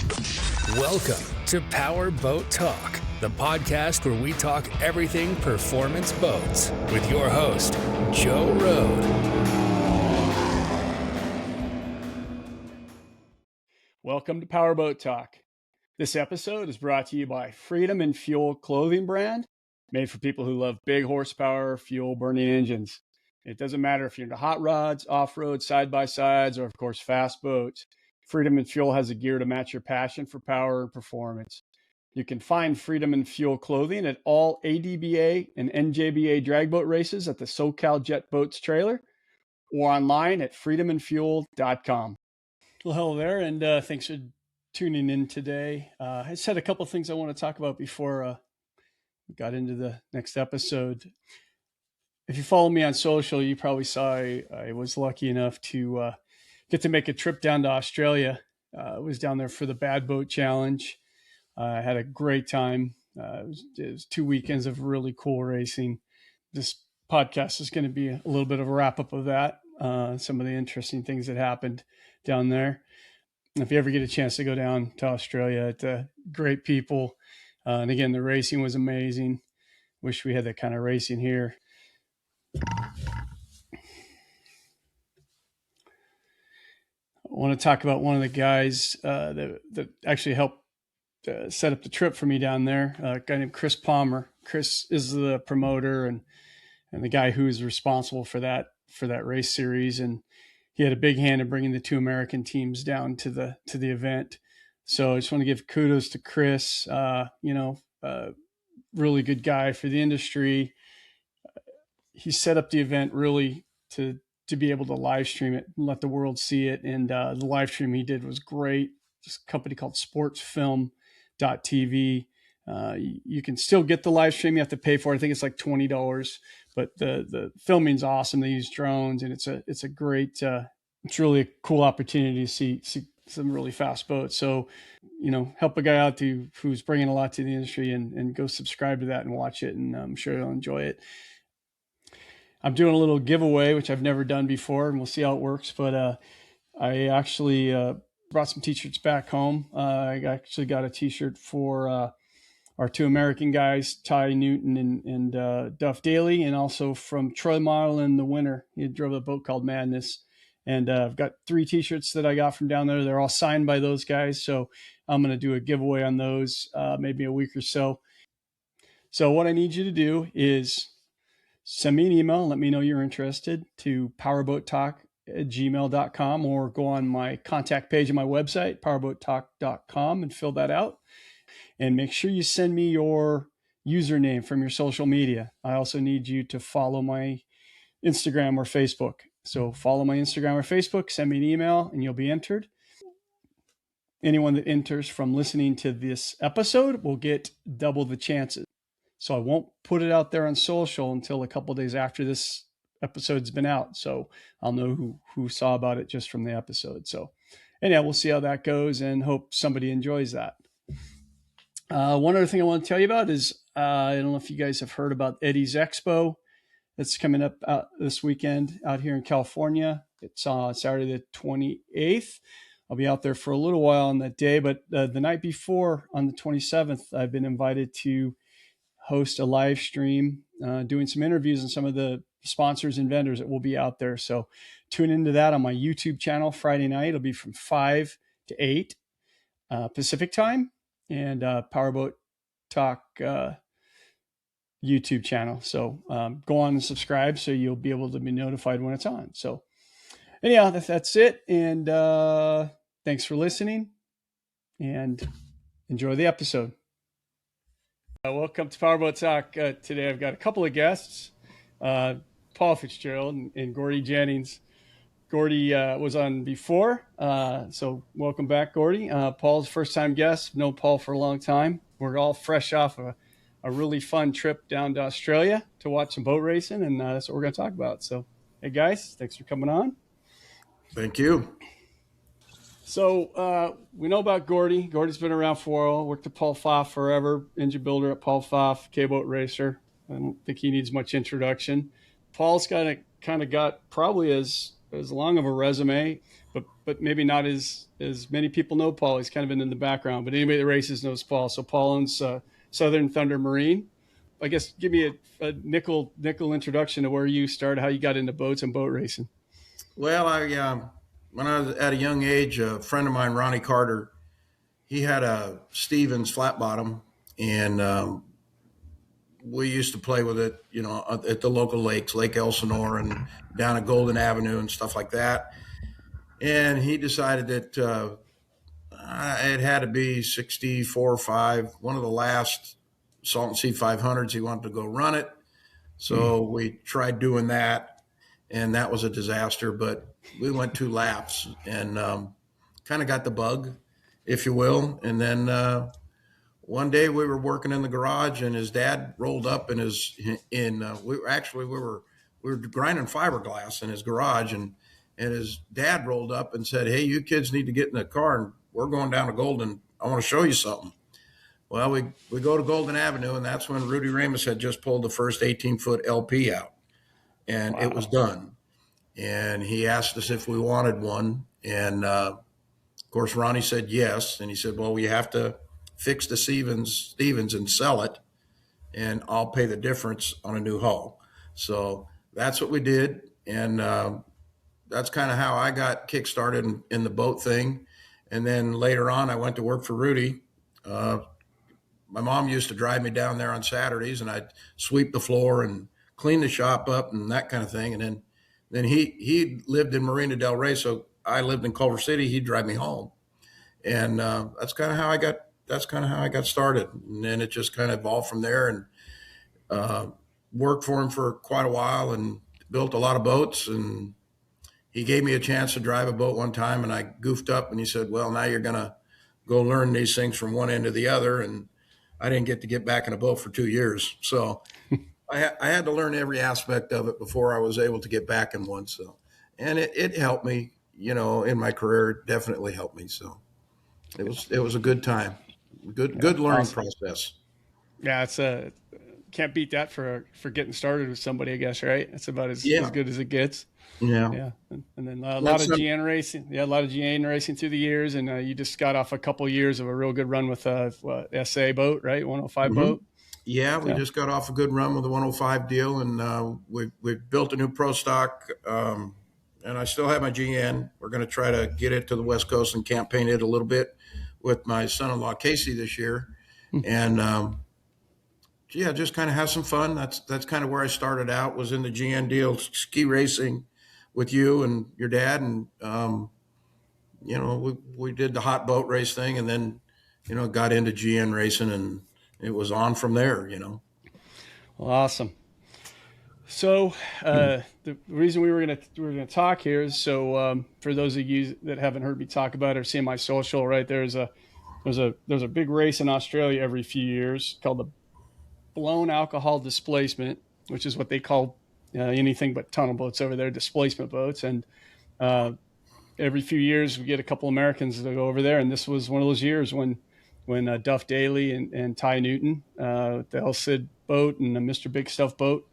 Welcome to Powerboat Talk, the podcast where we talk everything performance boats with your host, Joe Road. Welcome to Powerboat Talk. This episode is brought to you by Freedom and Fuel clothing brand, made for people who love big horsepower, fuel-burning engines. It doesn't matter if you're into hot rods, off-road, side-by-sides, or of course, fast boats. Freedom and Fuel has the gear to match your passion for power and performance. You can find Freedom and Fuel clothing at all ADBA and NJBA drag boat races at the SoCal Jet Boats trailer or online at freedomandfuel.com. Well, hello there, and thanks for tuning in today. I just had a couple things I want to talk about before we got into the next episode. If you follow me on social, you probably saw I was lucky enough to get to make a trip down to Australia. I was down there for the Bad Boat Challenge. I had a great time. It was 2 weekends of really cool racing. This podcast is going to be a little bit of a wrap up of that. Some of the interesting things that happened down there. If you ever get a chance to go down to Australia, it's great people. And again, the racing was amazing. Wish we had that kind of racing here. I want to talk about one of the guys that actually helped set up the trip for me down there, a guy named Chris Palmer. Chris is the promoter and the guy who is responsible for that race series. And he had a big hand in bringing the two American teams down to the event. So I just want to give kudos to Chris, really good guy for the industry. He set up the event really to be able to live stream it and let the world see it. And the live stream he did was great. This company called sportsfilm.tv. You can still get the live stream. You have to pay for it. I think it's like $20, but the filming's awesome. They use drones, and it's a great, it's really a cool opportunity to see some really fast boats. So, help a guy out who's bringing a lot to the industry and go subscribe to that and watch it. And I'm sure you'll enjoy it. I'm doing a little giveaway, which I've never done before, and we'll see how it works. But I actually brought some t-shirts back home. I actually got a t-shirt for our two American guys, Ty Newton and Duff Daily, and also from Troy Marlin, the winner. He drove a boat called Madness. And I've got 3 t-shirts that I got from down there. They're all signed by those guys. So I'm going to do a giveaway on those maybe a week or so. So what I need you to do is send me an email. Let me know you're interested to powerboattalk@gmail.com, or go on my contact page on my website, powerboattalk.com, and fill that out. And make sure you send me your username from your social media. I also need you to follow my Instagram or Facebook. So follow my Instagram or Facebook, send me an email, and you'll be entered. Anyone that enters from listening to this episode will get double the chances. So I won't put it out there on social until a couple of days after this episode's been out. So I'll know who saw about it just from the episode. So anyhow, we'll see how that goes and hope somebody enjoys that. One other thing I want to tell you about is, I don't know if you guys have heard about Eddie's Expo. That's coming up this weekend out here in California. It's Saturday the 28th. I'll be out there for a little while on that day, but the night before, on the 27th, I've been invited to host a live stream, doing some interviews and some of the sponsors and vendors that will be out there. So tune into that on my YouTube channel Friday night. It'll be from 5 to 8 Pacific time, and Powerboat Talk YouTube channel. So go on and subscribe so you'll be able to be notified when it's on. So anyhow, that's it. And thanks for listening, and enjoy the episode. Welcome to Powerboat Talk. Today I've got a couple of guests, Paul Fitzgerald and Gordy Jennings. Gordy was on before, so welcome back, Gordy. Paul's first-time guest. Known Paul for a long time. We're all fresh off a really fun trip down to Australia to watch some boat racing, and that's what we're going to talk about. So, hey guys, thanks for coming on. Thank you. So we know about Gordy. Gordy's been around for a while, worked at Paul Pfaff forever, engine builder at Paul Pfaff, K-boat racer. I don't think he needs much introduction. Paul's kind of got probably as as long of a resume, but maybe not as many people know Paul. He's kind of been in the background, but anybody that races knows Paul. So Paul owns Southern Thunder Marine. I guess give me a nickel introduction to where you started, how you got into boats and boat racing. Well, when I was at a young age, a friend of mine, Ronnie Carter, he had a Stevens flat bottom, and we used to play with it, at the local lakes, Lake Elsinore, and down at Golden Avenue and stuff like that. And he decided that it had to be 64 or 5, one of the last Salton Sea 500s. He wanted to go run it. So we tried doing that, and that was a disaster. But we went 2 laps and kind of got the bug, if you will. And then one day we were working in the garage, and his dad rolled up we were grinding fiberglass in his garage, and his dad rolled up and said, "Hey, you kids need to get in the car, and we're going down to Golden. I want to show you something." Well, we go to Golden Avenue, and that's when Rudy Ramus had just pulled the first 18-foot LP out, and It was done. And he asked us if we wanted one, and of course Ronnie said yes, and he said, "Well, we have to fix the Stevens and sell it, and I'll pay the difference on a new hull." So that's what we did, and that's kind of how I got kickstarted in the boat thing. And then later on, I went to work for Rudy. My mom used to drive me down there on Saturdays, and I'd sweep the floor and clean the shop up and that kind of thing. And then he lived in Marina Del Rey, so I lived in Culver City. He'd drive me home, and that's kind of how I got started. And then it just kind of evolved from there. And worked for him for quite a while and built a lot of boats. And he gave me a chance to drive a boat one time, and I goofed up, and he said, "Well, now you're going to go learn these things from one end to the other." And I didn't get back in a boat for 2 years. So I had to learn every aspect of it before I was able to get back in one. So, and it helped me, in my career. It definitely helped me. So it was a good time, good learning process. Yeah, can't beat that for getting started with somebody, I guess, right? It's about as good as it gets. Yeah. And then a lot of GN racing. Yeah, a lot of GN racing through the years. And you just got off a couple of years of a real good run with SA boat, right? 105 boat. Yeah, we just got off a good run with the 105 deal, and we built a new pro stock. And I still have my GN. We're going to try to get it to the West Coast and campaign it a little bit with my son-in-law Casey this year. And just kind of have some fun. That's kind of where I started out, was in the GN deal, ski racing with you and your dad. And, we did the hot boat race thing, and then, got into GN racing, and it was on from there, Well, awesome. So the reason we were gonna talk here is so for those of you that haven't heard me talk about it or seen my social, right, there's a big race in Australia every few years called the Blown Alcohol Displacement, which is what they call anything but tunnel boats over there, displacement boats. And every few years we get a couple Americans to go over there, and this was one of those years when Duff Daily and Ty Newton, the LCID boat and the Mr. Big Stuff boat,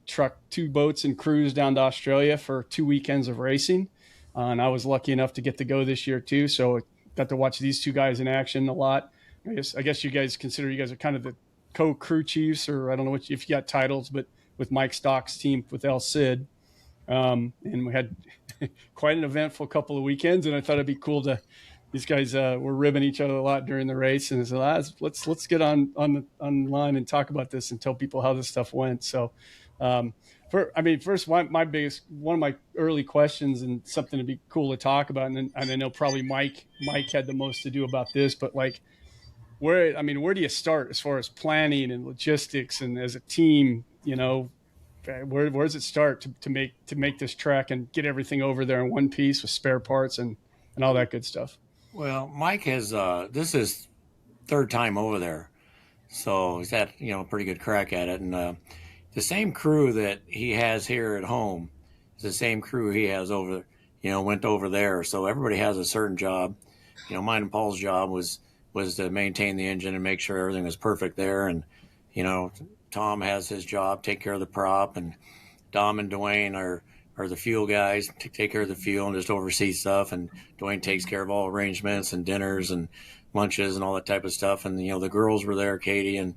trucked 2 boats and cruised down to Australia for 2 weekends of racing. And I was lucky enough to get to go this year too, so I got to watch these 2 guys in action a lot. I guys you guys consider you guys are kind of the co-crew chiefs, or I don't know if you got titles, but with Mike Stock's team with LCID. And we had quite an eventful couple of weekends, and I thought it'd be cool to, these guys were ribbing each other a lot during the race, and I said, let's get online and talk about this and tell people how this stuff went. So first, one of my early questions, and something to be cool to talk about, and I know probably Mike had the most to do about this, but like, where do you start as far as planning and logistics, and as a team, where does it start to make this track and get everything over there in one piece with spare parts and all that good stuff? Well, Mike has this is 3rd time over there, so he's had a pretty good crack at it. And the same crew that he has here at home is the same crew he has went over there. So everybody has a certain job. Mine and Paul's job was to maintain the engine and make sure everything was perfect there. And Tom has his job, take care of the prop, and Dom and Dwayne are are the fuel guys, take care of the fuel and just oversee stuff. And Dwayne takes care of all arrangements and dinners and lunches and all that type of stuff. And, the girls were there, Katie and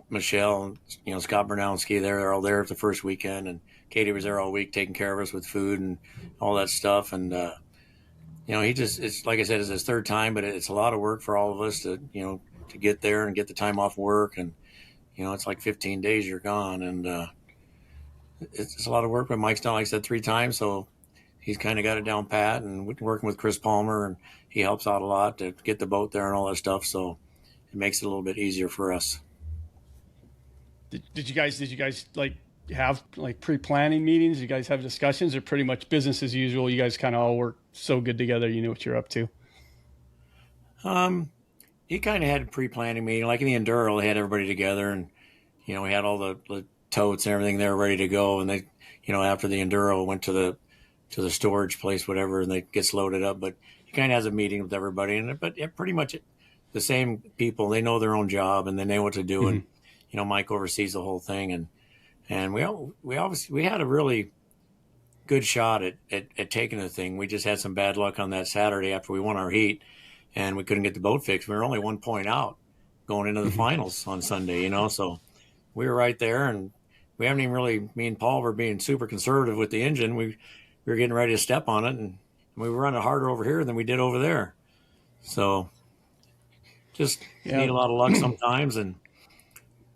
Michelle, and, Scott Bernowski, they're all there for the first weekend. And Katie was there all week taking care of us with food and all that stuff. And, it's like I said, it's his third time, but it's a lot of work for all of us to get there and get the time off work. And, it's like 15 days you're gone. And, it's a lot of work, but Mike's done, like I said, 3 times. So he's kind of got it down pat, and working with Chris Palmer, and he helps out a lot to get the boat there and all that stuff. So it makes it a little bit easier for us. Did you guys like have like pre-planning meetings? You guys have discussions, or pretty much business as usual? You guys kind of all work so good together. You know what you're up to. He kind of had a pre-planning meeting, like in the Enduro, they had everybody together, and, we had all the totes and everything there ready to go. And they, after the Enduro went to the storage place, whatever, and it gets loaded up. But he kind of has a meeting with everybody, but pretty much the same people. They know their own job and they know what to do. Mm-hmm. And, Mike oversees the whole thing. And we had a really good shot at taking the thing. We just had some bad luck on that Saturday after we won our heat, and we couldn't get the boat fixed. We were only 1 point out going into the finals on Sunday, so we were right there, and we haven't even really, me and Paul were being super conservative with the engine. We were getting ready to step on it, and we were running harder over here than we did over there. So just need a lot of luck sometimes, and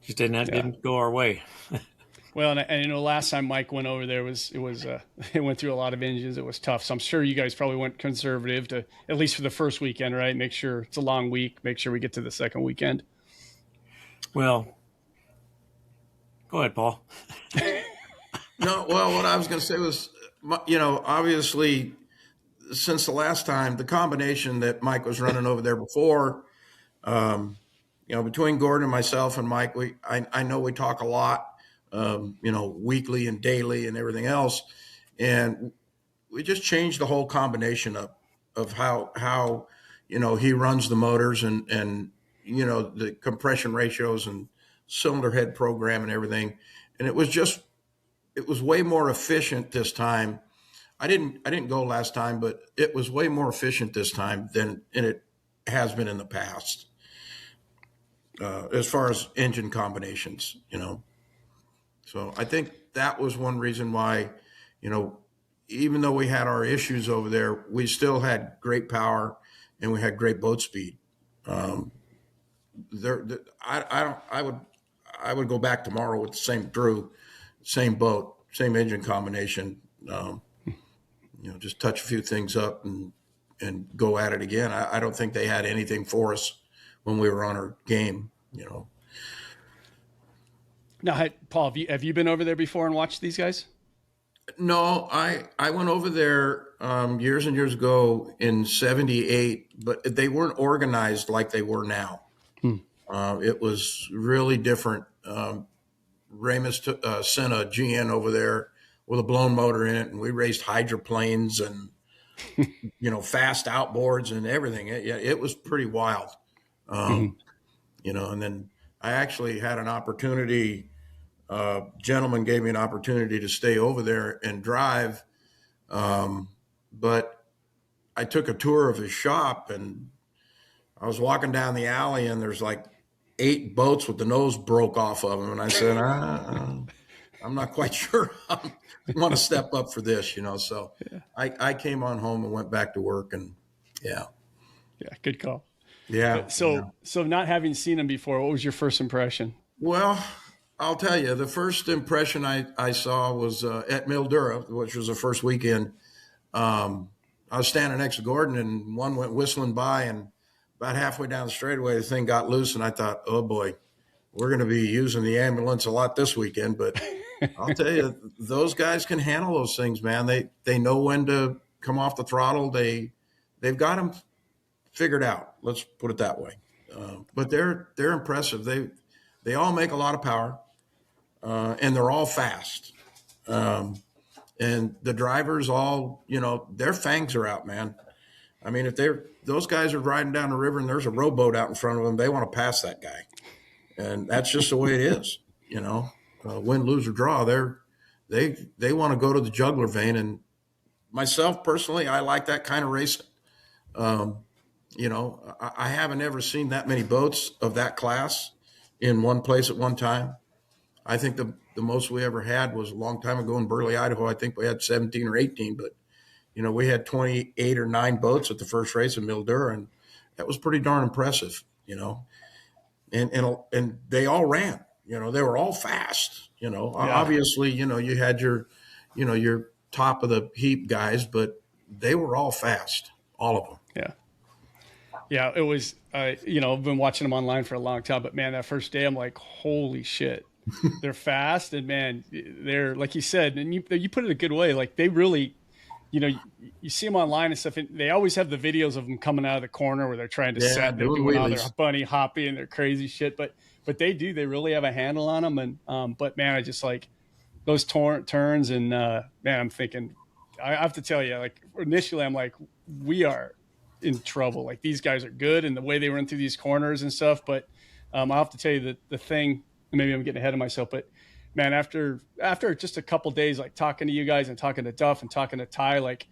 just didn't go our way. Well, and last time Mike went over there it went through a lot of engines. It was tough. So I'm sure you guys probably went conservative to, at least for the first weekend, right? Make sure it's a long week. Make sure we get to the second weekend. Well, go ahead, Paul. No, well, what I was going to say was, obviously, since the last time, the combination that Mike was running over there before, between Gordon and myself and Mike, I know we talk a lot, weekly and daily and everything else. And we just changed the whole combination of how he runs the motors and the compression ratios and cylinder head program and everything. And it was way more efficient this time. I didn't go last time, but it was way more efficient this time than it has been in the past. As far as engine combinations, So I think that was one reason why, even though we had our issues over there, we still had great power and we had great boat speed. I would go back tomorrow with the same crew, same boat, same engine combination. Just touch a few things up and go at it again. I don't think they had anything for us when we were on our game. Now, Paul, have you been over there before and watched these guys? No, I went over there years and years ago in '78, but they weren't organized like they were now. It was really different. Ramus sent a GN over there with a blown motor in it, and we raced hydroplanes and fast outboards and everything. It was pretty wild. And then I actually had an opportunity. Gentleman gave me an opportunity to stay over there and drive. But I took a tour of his shop, and I was walking down the alley, and there's like 8 boats with the nose broke off of them. And I said, I'm not quite sure I want to step up for this, So I came on home and went back to work, and yeah, good call. Yeah. So not having seen him before, what was your first impression? Well, I'll tell you, the first impression I saw was at Mildura, which was the first weekend. I was standing next to Gordon, and one went whistling by, and about halfway down the straightaway, the thing got loose, and I thought, oh boy, we're going to be using the ambulance a lot this weekend. But I'll tell you, those guys can handle those things, man. They know when to come off the throttle. They've got them figured out. Let's put it that way. But they're impressive. They all make a lot of power, and they're all fast. And the drivers all, their fangs are out, man. I mean, if those guys are riding down the river and there's a rowboat out in front of them, they want to pass that guy. And that's just the way it is, win, lose, or draw. They're they want to go to the jugular vein. And myself personally, I like that kind of racing. I haven't ever seen that many boats of that class in one place at one time. I think the most we ever had was a long time ago in Burley, Idaho. I think we had 17 or 18, but we had 28 or 9 boats at the first race in Mildura, and that was pretty darn impressive, and they all ran, they were all fast, obviously, you had your top of the heap guys, but they were all fast, all of them. Yeah. Yeah. It was, I've been watching them online for a long time, but man, that first day I'm like, holy shit, they're fast. And man, they're, like you said, and you put it a good way. Like they really, you see them online and stuff, and they always have the videos of them coming out of the corner where they're trying to set, they're doing all their bunny hopping and their crazy shit. But they really have a handle on them. And, but man, I just like those turns and, man, I'm thinking, I have to tell you, like initially I'm like, we are in trouble. Like these guys are good and the way they run through these corners and stuff. But, I'll have to tell you that the thing, maybe I'm getting ahead of myself, but man, after just a couple days, like talking to you guys and talking to Duff and talking to Ty, like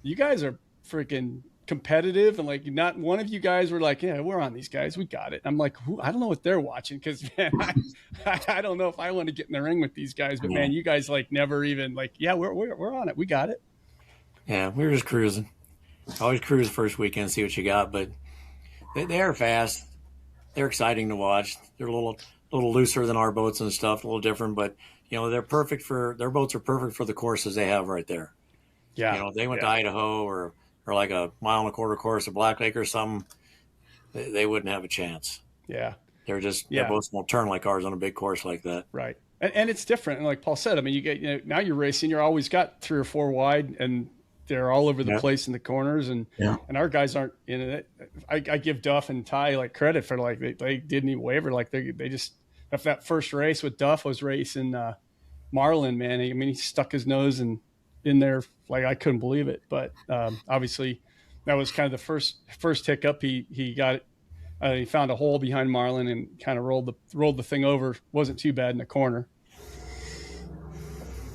you guys are freaking competitive. And like, not one of you guys were like, yeah, we're on these guys. We got it. I'm like, I don't know what they're watching. Cause man, I don't know if I want to get in the ring with these guys, but man, you guys like never even like, yeah, we're on it. We got it. Yeah. We were just cruising. Always cruise first weekend, see what you got, but they are fast. They're exciting to watch. They're a little looser than our boats and stuff, a little different, but their boats are perfect for the courses they have right there. Yeah. If they went to Idaho or like a 1.25 mile course at Black Lake or something, they wouldn't have a chance. Yeah. Their boats won't turn like ours on a big course like that. Right. And it's different. And like Paul said, I mean, you get, now you're racing, you're always got 3 or 4 wide and they're all over the place in the corners, and our guys aren't in it. I give Duff and Ty like credit for like they didn't even waver. Like they just, if that first race with Duff was racing Marlin, man, I mean he stuck his nose in there like I couldn't believe it. But obviously that was kind of the first hiccup. He got it. He found a hole behind Marlin and kind of rolled the thing over. Wasn't too bad in the corner.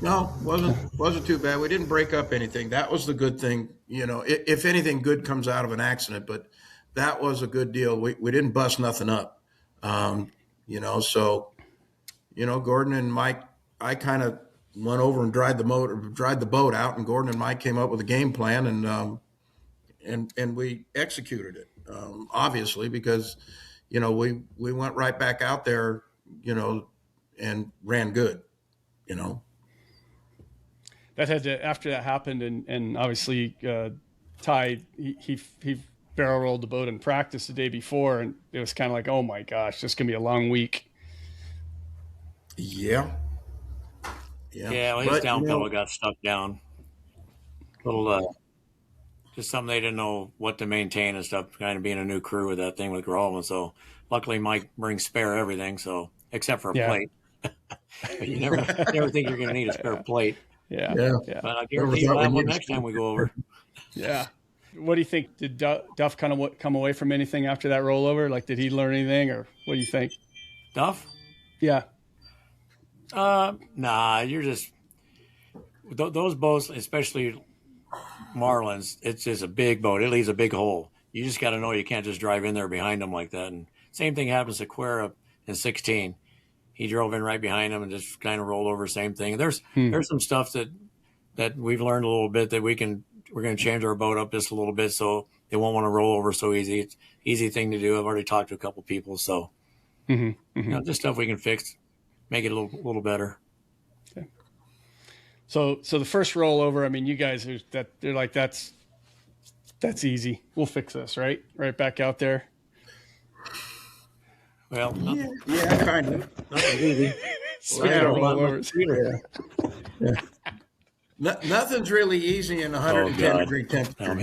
No, wasn't too bad. We didn't break up anything. That was the good thing. If anything good comes out of an accident, but that was a good deal. We didn't bust nothing up. So, Gordon and Mike, I kind of went over and dried the boat out, and Gordon and Mike came up with a game plan, and we executed it. Obviously, because, we went right back out there, and ran good, That had to, after that happened, and obviously Ty, he barrel rolled the boat in practice the day before, and it was kind of like, oh my gosh, this is gonna be a long week. Yeah. Well, his down pedal got stuck down. Just something they didn't know what to maintain and stuff. Kind of being a new crew with that thing with Grolman. So luckily, Mike brings spare everything. So except for a plate, but you never think you're going to need a spare plate. Yeah. But I guarantee you'll have one next time we go over. Yeah. What do you think? Did Duff kind of come away from anything after that rollover? Like, did he learn anything, or what do you think? Duff? Yeah. Nah, you're just those boats, especially Marlins. It's just a big boat. It leaves a big hole. You just got to know you can't just drive in there behind them like that. And same thing happens to Quera in 16. He drove in right behind him and just kind of rolled over. Same thing. There's some stuff that we've learned a little bit that we're going to change our boat up just a little bit so they won't want to roll over so easy. It's an easy thing to do. I've already talked to a couple people, so just stuff we can fix, make it a little better. Okay. So the first rollover, I mean, you guys they're like that's easy. We'll fix this, right? Right back out there. Well, yeah, kind of. Nothing easy. Rollovers. Nothing's really easy in 110 degree temperature.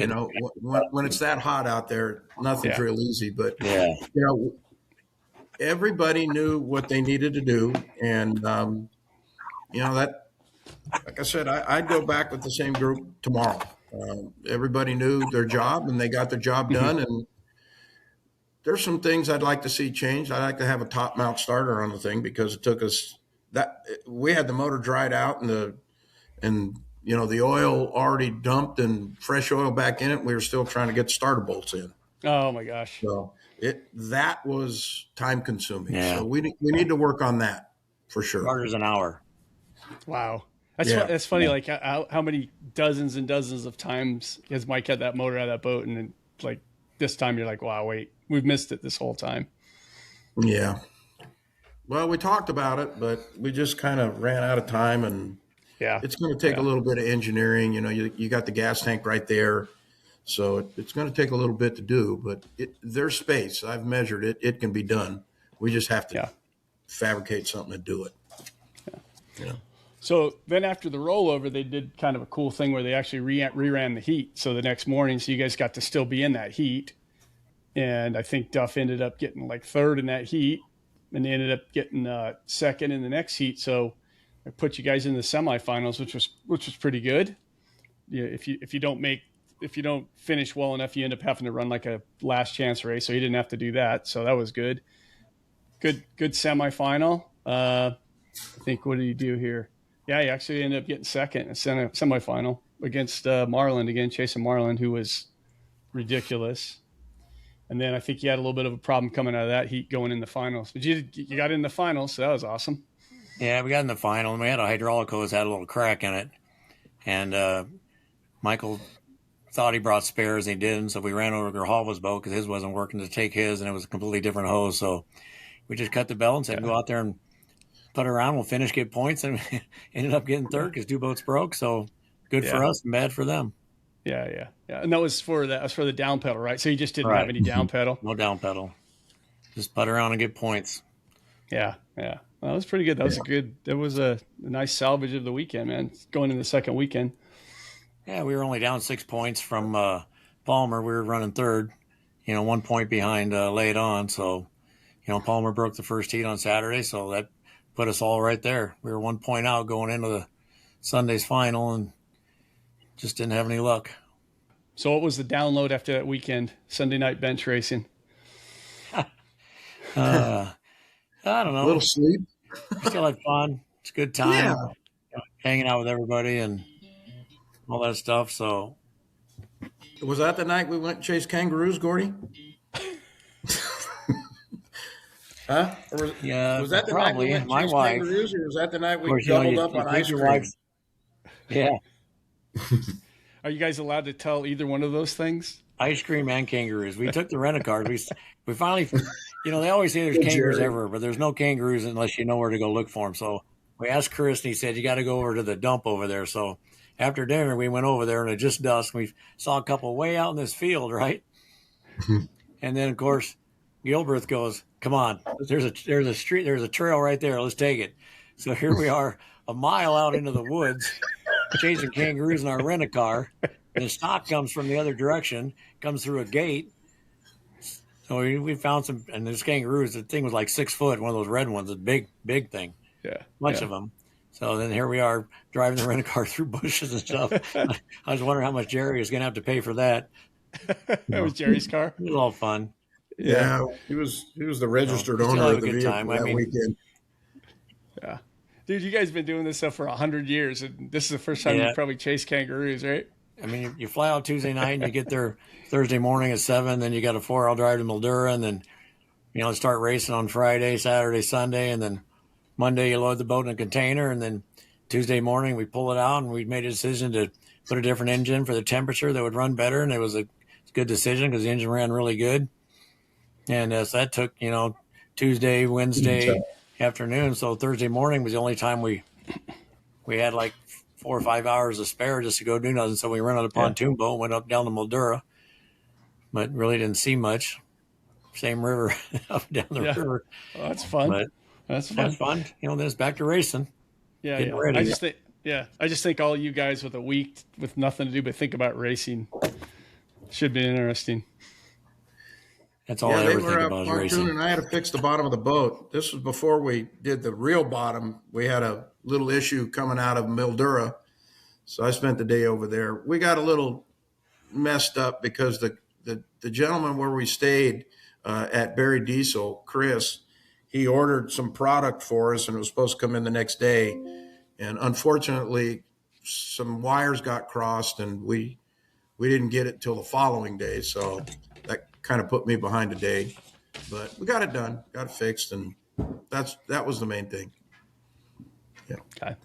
When it's that hot out there, nothing's real easy. But everybody knew what they needed to do, and that, like I said, I'd go back with the same group tomorrow. Everybody knew their job, and they got their job done. And there's some things I'd like to see changed. I'd like to have a top mount starter on the thing because it took us that we had the motor dried out and the oil already dumped and fresh oil back in it. We were still trying to get starter bolts in. Oh my gosh. So that was time consuming. Yeah. So we need to work on that for sure. Starters an hour. Wow. That's funny. Like how many dozens and dozens of times has Mike had that motor out of that boat, and then like this time you're like, wow, wait, we've missed it this whole time. Yeah. Well, we talked about it, but we just kind of ran out of time, and it's going to take a little bit of engineering. You got the gas tank right there, so it's going to take a little bit to do, but there's space. I've measured it. It can be done. We just have to fabricate something to do it. Yeah. So then after the rollover, they did kind of a cool thing where they actually reran the heat. So the next morning, so you guys got to still be in that heat. And I think Duff ended up getting like third in that heat, and they ended up getting second in the next heat. So I put you guys in the semifinals, which was pretty good. Yeah, if you don't finish well enough, you end up having to run like a last chance race. So you didn't have to do that. So that was good. Good semifinal. I think, what did you do here? Yeah, he actually ended up getting second in a semifinal against Marlin again, chasing Marlin, who was ridiculous. And then I think you had a little bit of a problem coming out of that heat going in the finals. But you got in the finals, so that was awesome. Yeah, we got in the final, and we had a hydraulic hose, had a little crack in it. And Michael thought he brought spares, and he didn't, so we ran over to Grijalva's boat because his wasn't working to take his, and it was a completely different hose. So we just cut the belt and said, go out there and put around, we'll finish, get points, and we ended up getting third because two boats broke. So good for us and bad for them. Yeah. And that was for the down pedal, right? So you just didn't have any down pedal? No down pedal. Just put around and get points. Yeah. Well, that was pretty good. That was a nice salvage of the weekend, man. Going in the second weekend. Yeah, we were only down 6 points from Palmer. We were running third, 1 point behind laid on. So, Palmer broke the first heat on Saturday, so that put us all right there. We were 1 point out going into the Sunday's final and just didn't have any luck. So what was the download after that weekend, Sunday night bench racing? I don't know. A little sleep. Still had fun. It's a good time. Hanging out with everybody and all that stuff. So, was that the night we went and chased kangaroos, Gordy? Huh? Was that the night we went and chased kangaroos, or was that the night we doubled up on ice cream? Yeah. Are you guys allowed to tell either one of those things? Ice cream and kangaroos. We took the rent-a-car. We finally, they always say there's kangaroos everywhere, but there's no kangaroos unless you know where to go look for them. So we asked Chris, and he said, you got to go over to the dump over there. So after dinner, we went over there, and it just dusk. We saw a couple way out in this field, right? And then, of course, Gilbreth goes, come on, there's a street, there's a trail right there. Let's take it. So here we are a mile out into the woods chasing kangaroos in our rent-a-car. And the stock comes from the other direction, comes through a gate. So we found some, and there's kangaroos. The thing was like 6 foot, one of those red ones, a big thing. Yeah. Bunch of them. So then here we are driving the rent-a-car through bushes and stuff. I was wondering how much Jerry is going to have to pay for that. That was Jerry's car? It was all fun. Yeah, he was the registered owner of the vehicle that weekend. Yeah. Dude, you guys have been doing this stuff for 100 years, and this is the first time you probably chased kangaroos, right? I mean, you fly out Tuesday night and you get there Thursday morning at 7, then you got a 4-hour drive to Mildura, and then, start racing on Friday, Saturday, Sunday, and then Monday you load the boat in a container, and then Tuesday morning we pull it out, and we made a decision to put a different engine for the temperature that would run better, and it was a good decision because the engine ran really good. And so that took, Tuesday, Wednesday afternoon. So Thursday morning was the only time we had like 4 or 5 hours of spare just to go do nothing. So we rented a pontoon boat, went up down to Mildura, but really didn't see much. Same river up and down the river. Well, that's fun. But that's fun. Then it's back to racing. Yeah. Ready. I just think all you guys with a week with nothing to do but think about racing should be interesting. That's all I ever think about is racing. And I had to fix the bottom of the boat. This was before we did the real bottom. We had a little issue coming out of Mildura, so I spent the day over there. We got a little messed up because the gentleman where we stayed at Barry Diesel, Chris, he ordered some product for us, and it was supposed to come in the next day. And unfortunately, some wires got crossed, and we didn't get it till the following day. So that kind of put me behind a day. But we got it done, got it fixed, and that was the main thing. Yeah. Okay.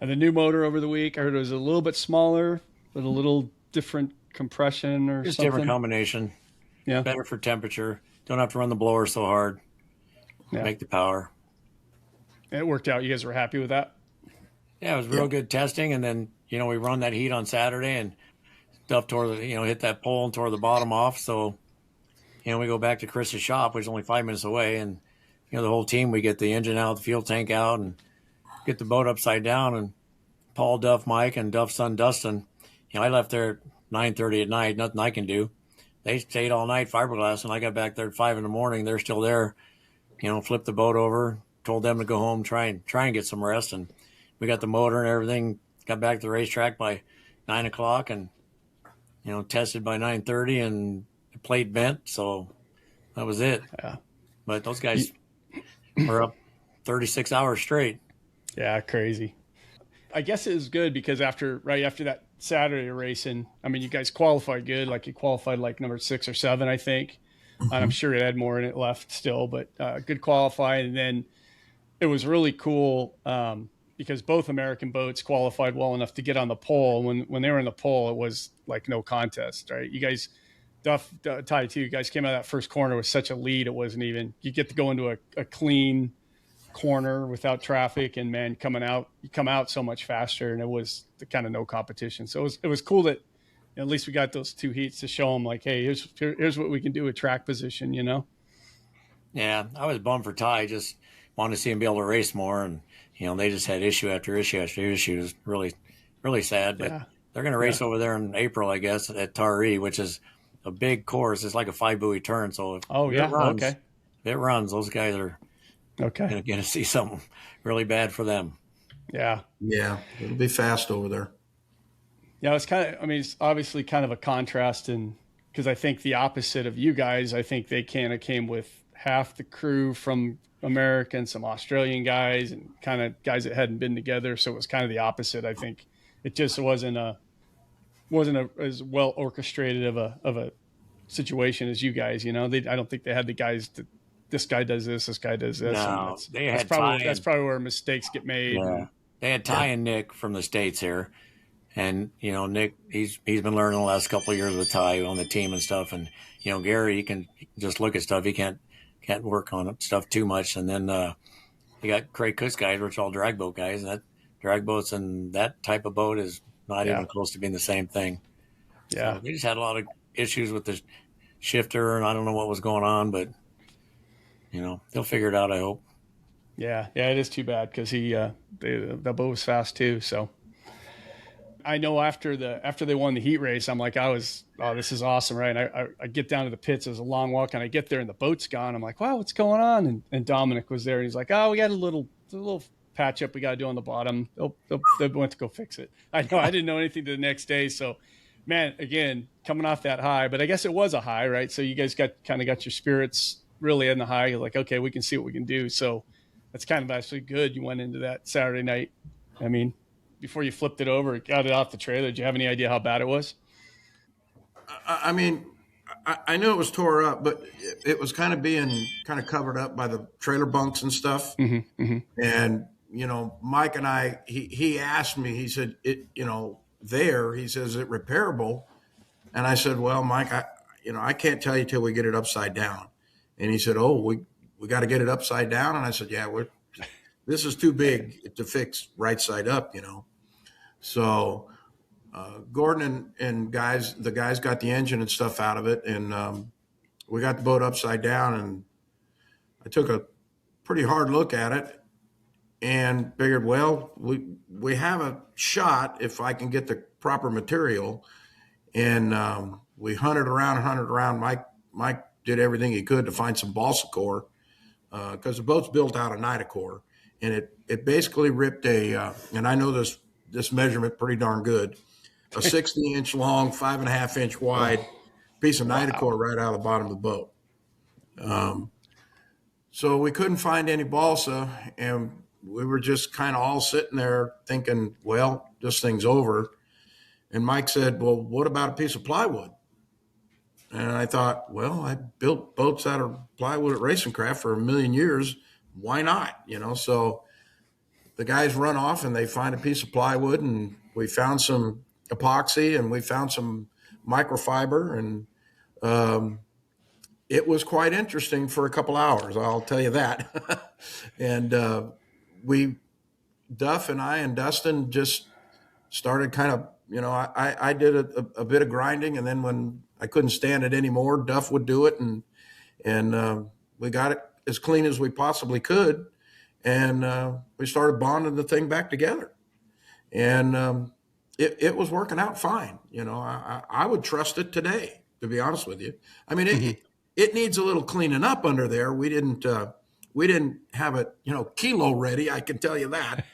And the new motor over the week, I heard it was a little bit smaller, but a little different compression or Just something. different combination. Yeah. Better for temperature. Don't have to run the blower so hard. Yeah. Make the power. And it worked out. You guys were happy with that? Yeah, it was real good testing. And then, we run that heat on Saturday, and Duff hit that pole and tore the bottom off. So, we go back to Chris's shop, which is only 5 minutes away. And, the whole team, we get the engine out, the fuel tank out, and get the boat upside down. And Paul, Duff, Mike, and Duff's son, Dustin, I left there at 9:30 at night, nothing I can do. They stayed all night fiberglass, and I got back there at 5 a.m. They're still there, flipped the boat over, told them to go home, try and get some rest. And we got the motor and everything, got back to the racetrack by 9 o'clock and, tested by 9:30, and the plate bent. So that was it. Yeah. But those guys were up 36 hours straight. Yeah, crazy. I guess it was good because right after that Saturday racing, I mean, you guys qualified good. Like you qualified like number 6 or 7, I think. And I'm sure it had more in it left still, but good qualifying. And then it was really cool because both American boats qualified well enough to get on the pole. When they were in the pole, it was like no contest, right? You guys, Duff, Ty too, you guys came out of that first corner with such a lead. It wasn't even, you get to go into a clean corner without traffic, and man, you come out so much faster, and it was the kind of no competition. So it was cool that at least we got those 2 heats to show them like, hey, here's what we can do with track position, Yeah, I was bummed for Ty. Just wanted to see him be able to race more, and they just had issue after issue after issue. It was really, really sad. But they're going to race over there in April, I guess, at Taree, which is a big course. It's like a 5-buoy turn. So if it runs, those guys are going to see something really bad for them. Yeah. Yeah, it'll be fast over there. Yeah, it's obviously kind of a contrast, and because I think the opposite of you guys, I think they kind of came with half the crew from American, some Australian guys, and kind of guys that hadn't been together. So it was kind of the opposite. I think it just wasn't as well orchestrated of a situation as you guys. I don't think they had the guys that this guy does this guy does this. No, that's probably where mistakes get made. Yeah. They had Ty and Nick from the States here. And, Nick, he's been learning the last couple of years with Ty on the team and stuff. And, Gary, he can just look at stuff. He can't work on stuff too much. And then you got Craig Cook's guys, which are all drag boat guys. And that drag boats and that type of boat is not even close to being the same thing. Yeah. So we just had a lot of issues with the shifter, and I don't know what was going on, but, they'll figure it out, I hope. Yeah, it is too bad because the boat was fast too. So I know after they won the heat race, I'm like, this is awesome, right? And I get down to the pits. It was a long walk, and I get there, and the boat's gone. I'm like, wow, what's going on? And Dominic was there, and he's like, oh, we got a little patch up we got to do on the bottom. They went to go fix it. I know I didn't know anything to the next day, so man, again, coming off that high, but I guess it was a high, right? So you guys got your spirits really in the high. You're like, okay, we can see what we can do. So that's kind of actually good. You went into that Saturday night. I mean, before you flipped it over, got it off the trailer, did you have any idea how bad it was? I mean, I knew it was tore up, but it was kind of being covered up by the trailer bunks and stuff. Mm-hmm, mm-hmm. And, Mike and I, he asked me, he said, he says, is it repairable? And I said, well, Mike, I can't tell you till we get it upside down. And he said, oh, we got to get it upside down. And I said, yeah, this is too big to fix right side up, So Gordon and the guys got the engine and stuff out of it, and we got the boat upside down, and I took a pretty hard look at it and figured, well, we have a shot if I can get the proper material. And we hunted around. Mike did everything he could to find some balsa core because the boat's built out of Nitacore, and it basically ripped and I know this measurement pretty darn good, a 60-inch long, 5.5-inch wide piece of Nitacore right out of the bottom of the boat. So we couldn't find any balsa, and we were just kind of all sitting there thinking, well, this thing's over. And Mike said, well, what about a piece of plywood? And I thought, well, I built boats out of plywood at Racing Craft for a million years. Why not? So the guys run off and they find a piece of plywood, and we found some epoxy and we found some microfiber, and it was quite interesting for a couple hours, I'll tell you that. And Duff and I and Dustin just started kind of, I did a bit of grinding, and then when I couldn't stand it anymore, Duff would do it, and we got it as clean as we possibly could, and we started bonding the thing back together, and it was working out fine. I would trust it today, to be honest with you. I mean, it needs a little cleaning up under there. We didn't have it, kilo ready, I can tell you that,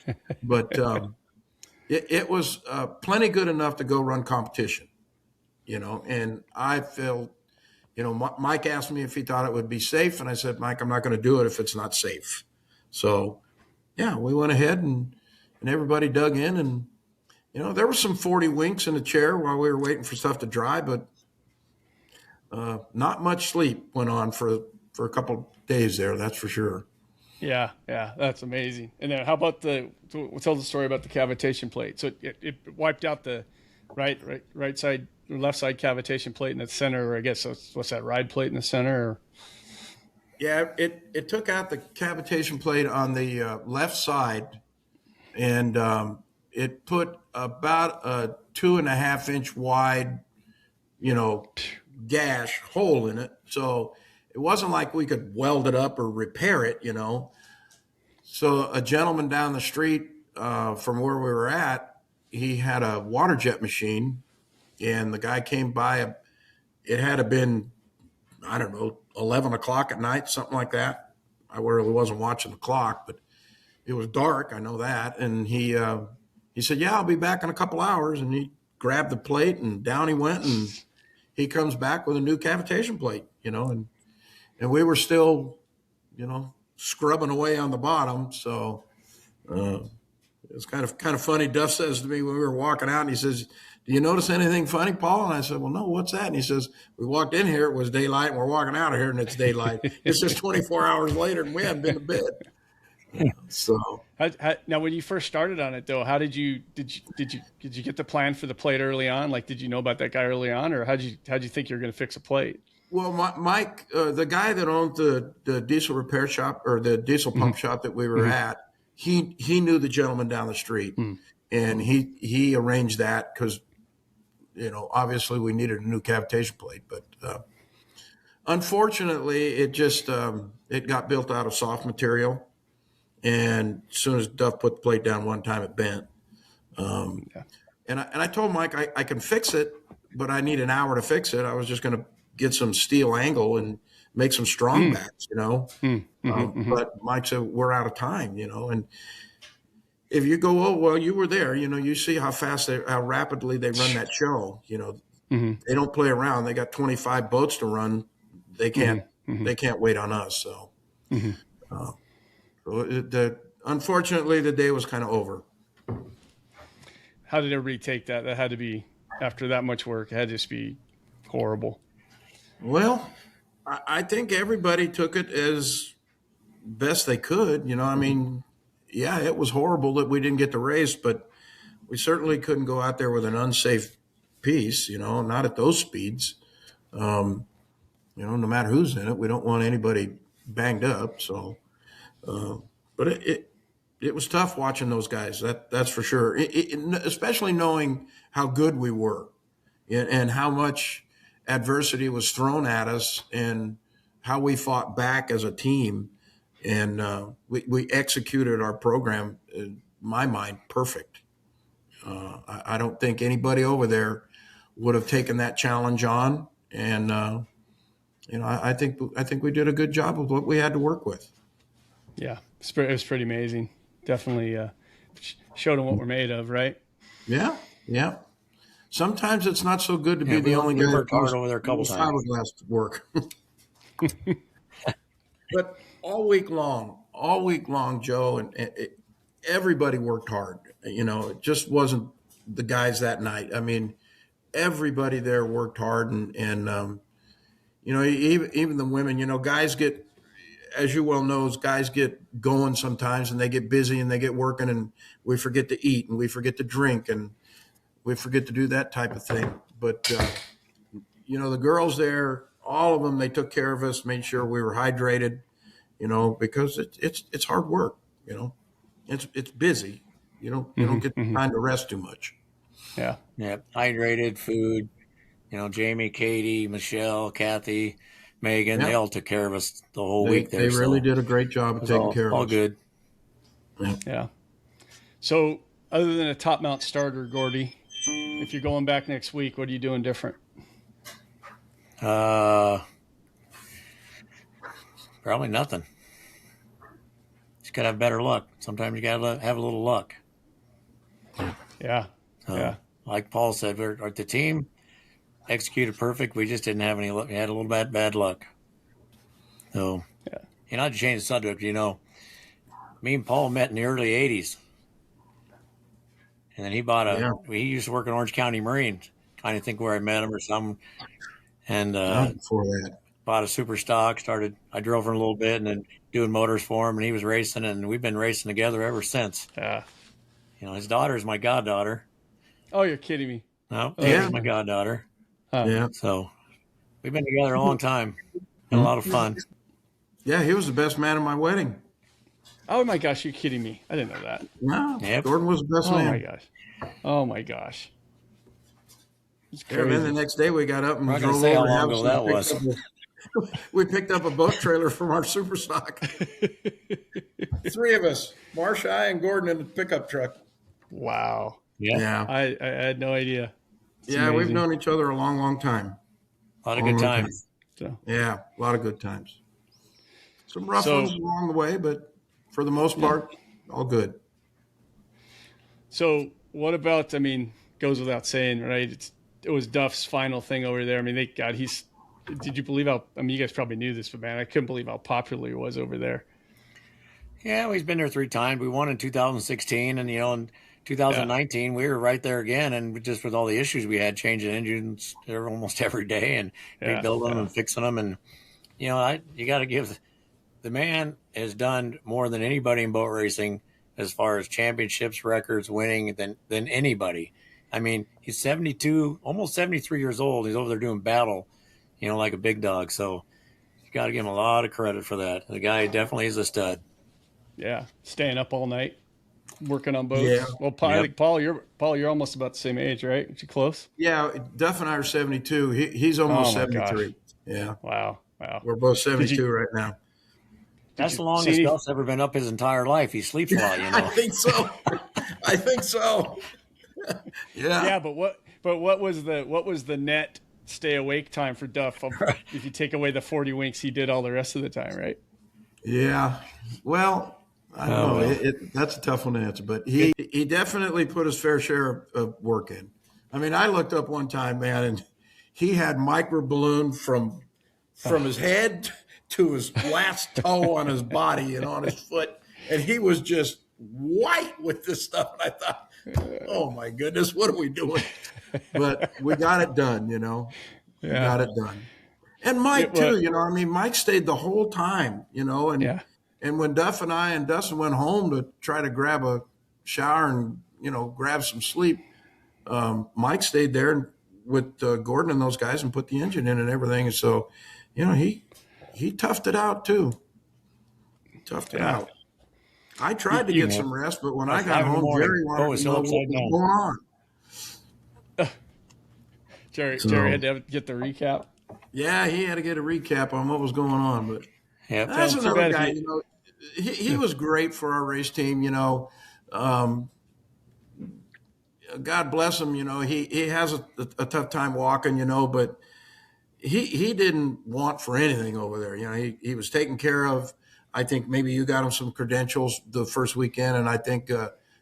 but it was plenty good enough to go run competition, and I felt, Mike asked me if he thought it would be safe, and I said, Mike, I'm not going to do it if it's not safe. So, yeah, we went ahead and everybody dug in, and, there was some 40 winks in the chair while we were waiting for stuff to dry, but not much sleep went on for a couple days there, that's for sure. Yeah, that's amazing. And then how about we'll tell the story about the cavitation plate. So it wiped out the right side, left side cavitation plate in the center, or I guess what's that, ride plate in the center? Or? Yeah, it took out the cavitation plate on the left side, and it put about a 2.5 inch wide, gash hole in it. So it wasn't like we could weld it up or repair it, So a gentleman down the street from where we were at, he had a water jet machine, and the guy came by. It had to been, I don't know, 11 o'clock at night, something like that. I really wasn't watching the clock, but it was dark. I know that. And he said, yeah, I'll be back in a couple hours. And he grabbed the plate, and down he went, and he comes back with a new cavitation plate, and we were still, scrubbing away on the bottom. So it's kind of funny. Duff says to me when we were walking out, and he says, do you notice anything funny, Paul? And I said, well, no, what's that? And he says, we walked in here, it was daylight, and we're walking out of here and it's daylight. It's just 24 hours later and we haven't been to bed. So now, when you first started on it, though, how did you get the plan for the plate early on? Like, did you know about that guy early on, or how'd you think you were going to fix a plate? Well, Mike, the guy that owned the diesel repair shop, or the diesel pump shop that we were at, he knew the gentleman down the street, and he arranged that because, obviously we needed a new cavitation plate, but unfortunately it just it got built out of soft material, and as soon as Duff put the plate down one time, it bent. And I told Mike I can fix it, but I need an hour to fix it. I was just going to get some steel angle and make some strong backs, but Mike said, we're out of time, and if you go, oh, well, you were there, you see how rapidly they run that show, they don't play around. They got 25 boats to run. They can't wait on us. So, unfortunately the day was kind of over. How did everybody take that? That had to be, after that much work, it had to just be horrible. Well, I think everybody took it as best they could. Yeah, it was horrible that we didn't get the race, but we certainly couldn't go out there with an unsafe piece, not at those speeds. No matter who's in it, we don't want anybody banged up. So, but it was tough watching those guys. That's for sure. Especially knowing how good we were, and how much adversity was thrown at us, and how we fought back as a team, and we executed our program, in my mind, perfect. I don't think anybody over there would have taken that challenge on, and I think we did a good job of what we had to work with. Yeah, it was pretty amazing. Definitely showed them what we're made of, right? Yeah. Sometimes it's not so good to be the only guy that worked hard over there a couple times. Fiberglass work. But all week long, Joe, and everybody worked hard. It just wasn't the guys that night. I mean, everybody there worked hard, and even the women. Guys get, as you well know, guys get going sometimes, and they get busy and they get working, and we forget to eat and we forget to drink and we forget to do that type of thing. But the girls there, all of them, they took care of us, made sure we were hydrated. Because it's hard work. It's busy. You don't get time to rest too much. Yeah. Yeah. Hydrated, food. Jamie, Katie, Michelle, Kathy, Megan, they all took care of us the whole week there. They really did a great job of taking care of us. All good. Yeah. So other than a top mount starter, Gordy, if you're going back next week, what are you doing different? Probably nothing. Just gotta have better luck. Sometimes you gotta have a little luck. Yeah. Yeah. Like Paul said, the team executed perfect. We just didn't have any luck. We had a little bad luck. So, not to change the subject, me and Paul met in the early 80s. And then he used to work in Orange County Marine. Kind of think where I met him or something. And before that, bought a super stock, I drove her a little bit and then doing motors for him, and he was racing, and we've been racing together ever since. Yeah. His daughter is my goddaughter. Oh, you're kidding me. No, she's my goddaughter. Yeah. So we've been together a long time. Had a lot of fun. Yeah, he was the best man at my wedding. Oh my gosh, you're kidding me. I didn't know that. No, Yep. Gordon was the best man. Oh my gosh. It's Yeah, crazy. then the next day we got up and I'm not gonna drove say over. how long ago that was. We picked up a boat trailer from our super stock. 3 of us, Marcia, I, and Gordon in the pickup truck. Wow. Yeah. I had no idea. It's We've amazing. known each other a long, long time. A lot of good times. So, Yeah, a lot of good times. Some rough ones along the way, but for the most part, all good. So what about, goes without saying, right? It was Duff's final thing over there. Thank God did you believe how, you guys probably knew this, but man, I couldn't believe how popular he was over there. Yeah, he's been there 3 times. We won in 2016, and in 2019 we were right there again. And just with all the issues we had, changing engines almost every day and rebuilding them and fixing them, and you got to give the man has done more than anybody in boat racing as far as championships, records, winning than anybody. He's 72, almost 73 years old. He's over there doing battle, like a big dog. So you got to give him a lot of credit for that. The guy definitely is a stud. Yeah, staying up all night, working on boats. Yeah. Well, I think Paul, you're almost about the same age, right? Are you close? Yeah, Duff and I are 72. He's almost 73. Gosh. Yeah. Wow. We're both 72 right now. That's the longest Duff's ever been up his entire life. He sleeps a lot, I think so. Yeah. Yeah, but what was the net stay awake time for Duff? If you take away the 40 winks, he did all the rest of the time, right? Yeah. Well, I don't know. That's a tough one to answer, but he definitely put his fair share of work in. I looked up one time, man, and he had micro balloon from his head to his last toe on his body and on his foot, and he was just white with this stuff. And I thought, oh my goodness, what are we doing? But we got it done, We got it done. And Mike too, Mike stayed the whole time, and when Duff and I and Dustin went home to try to grab a shower and, grab some sleep, Mike stayed there with Gordon and those guys and put the engine in and everything. And so, he toughed it out too. Toughed it out. I tried to get some rest, but when I got home, Jerry wanted to know what was going on. Jerry had to get the recap. Yeah, he had to get a recap on what was going on. But that's another guy, he was great for our race team, God bless him, he has a tough time walking, but he didn't want for anything over there. He was taken care of. I think maybe you got him some credentials the first weekend, and I think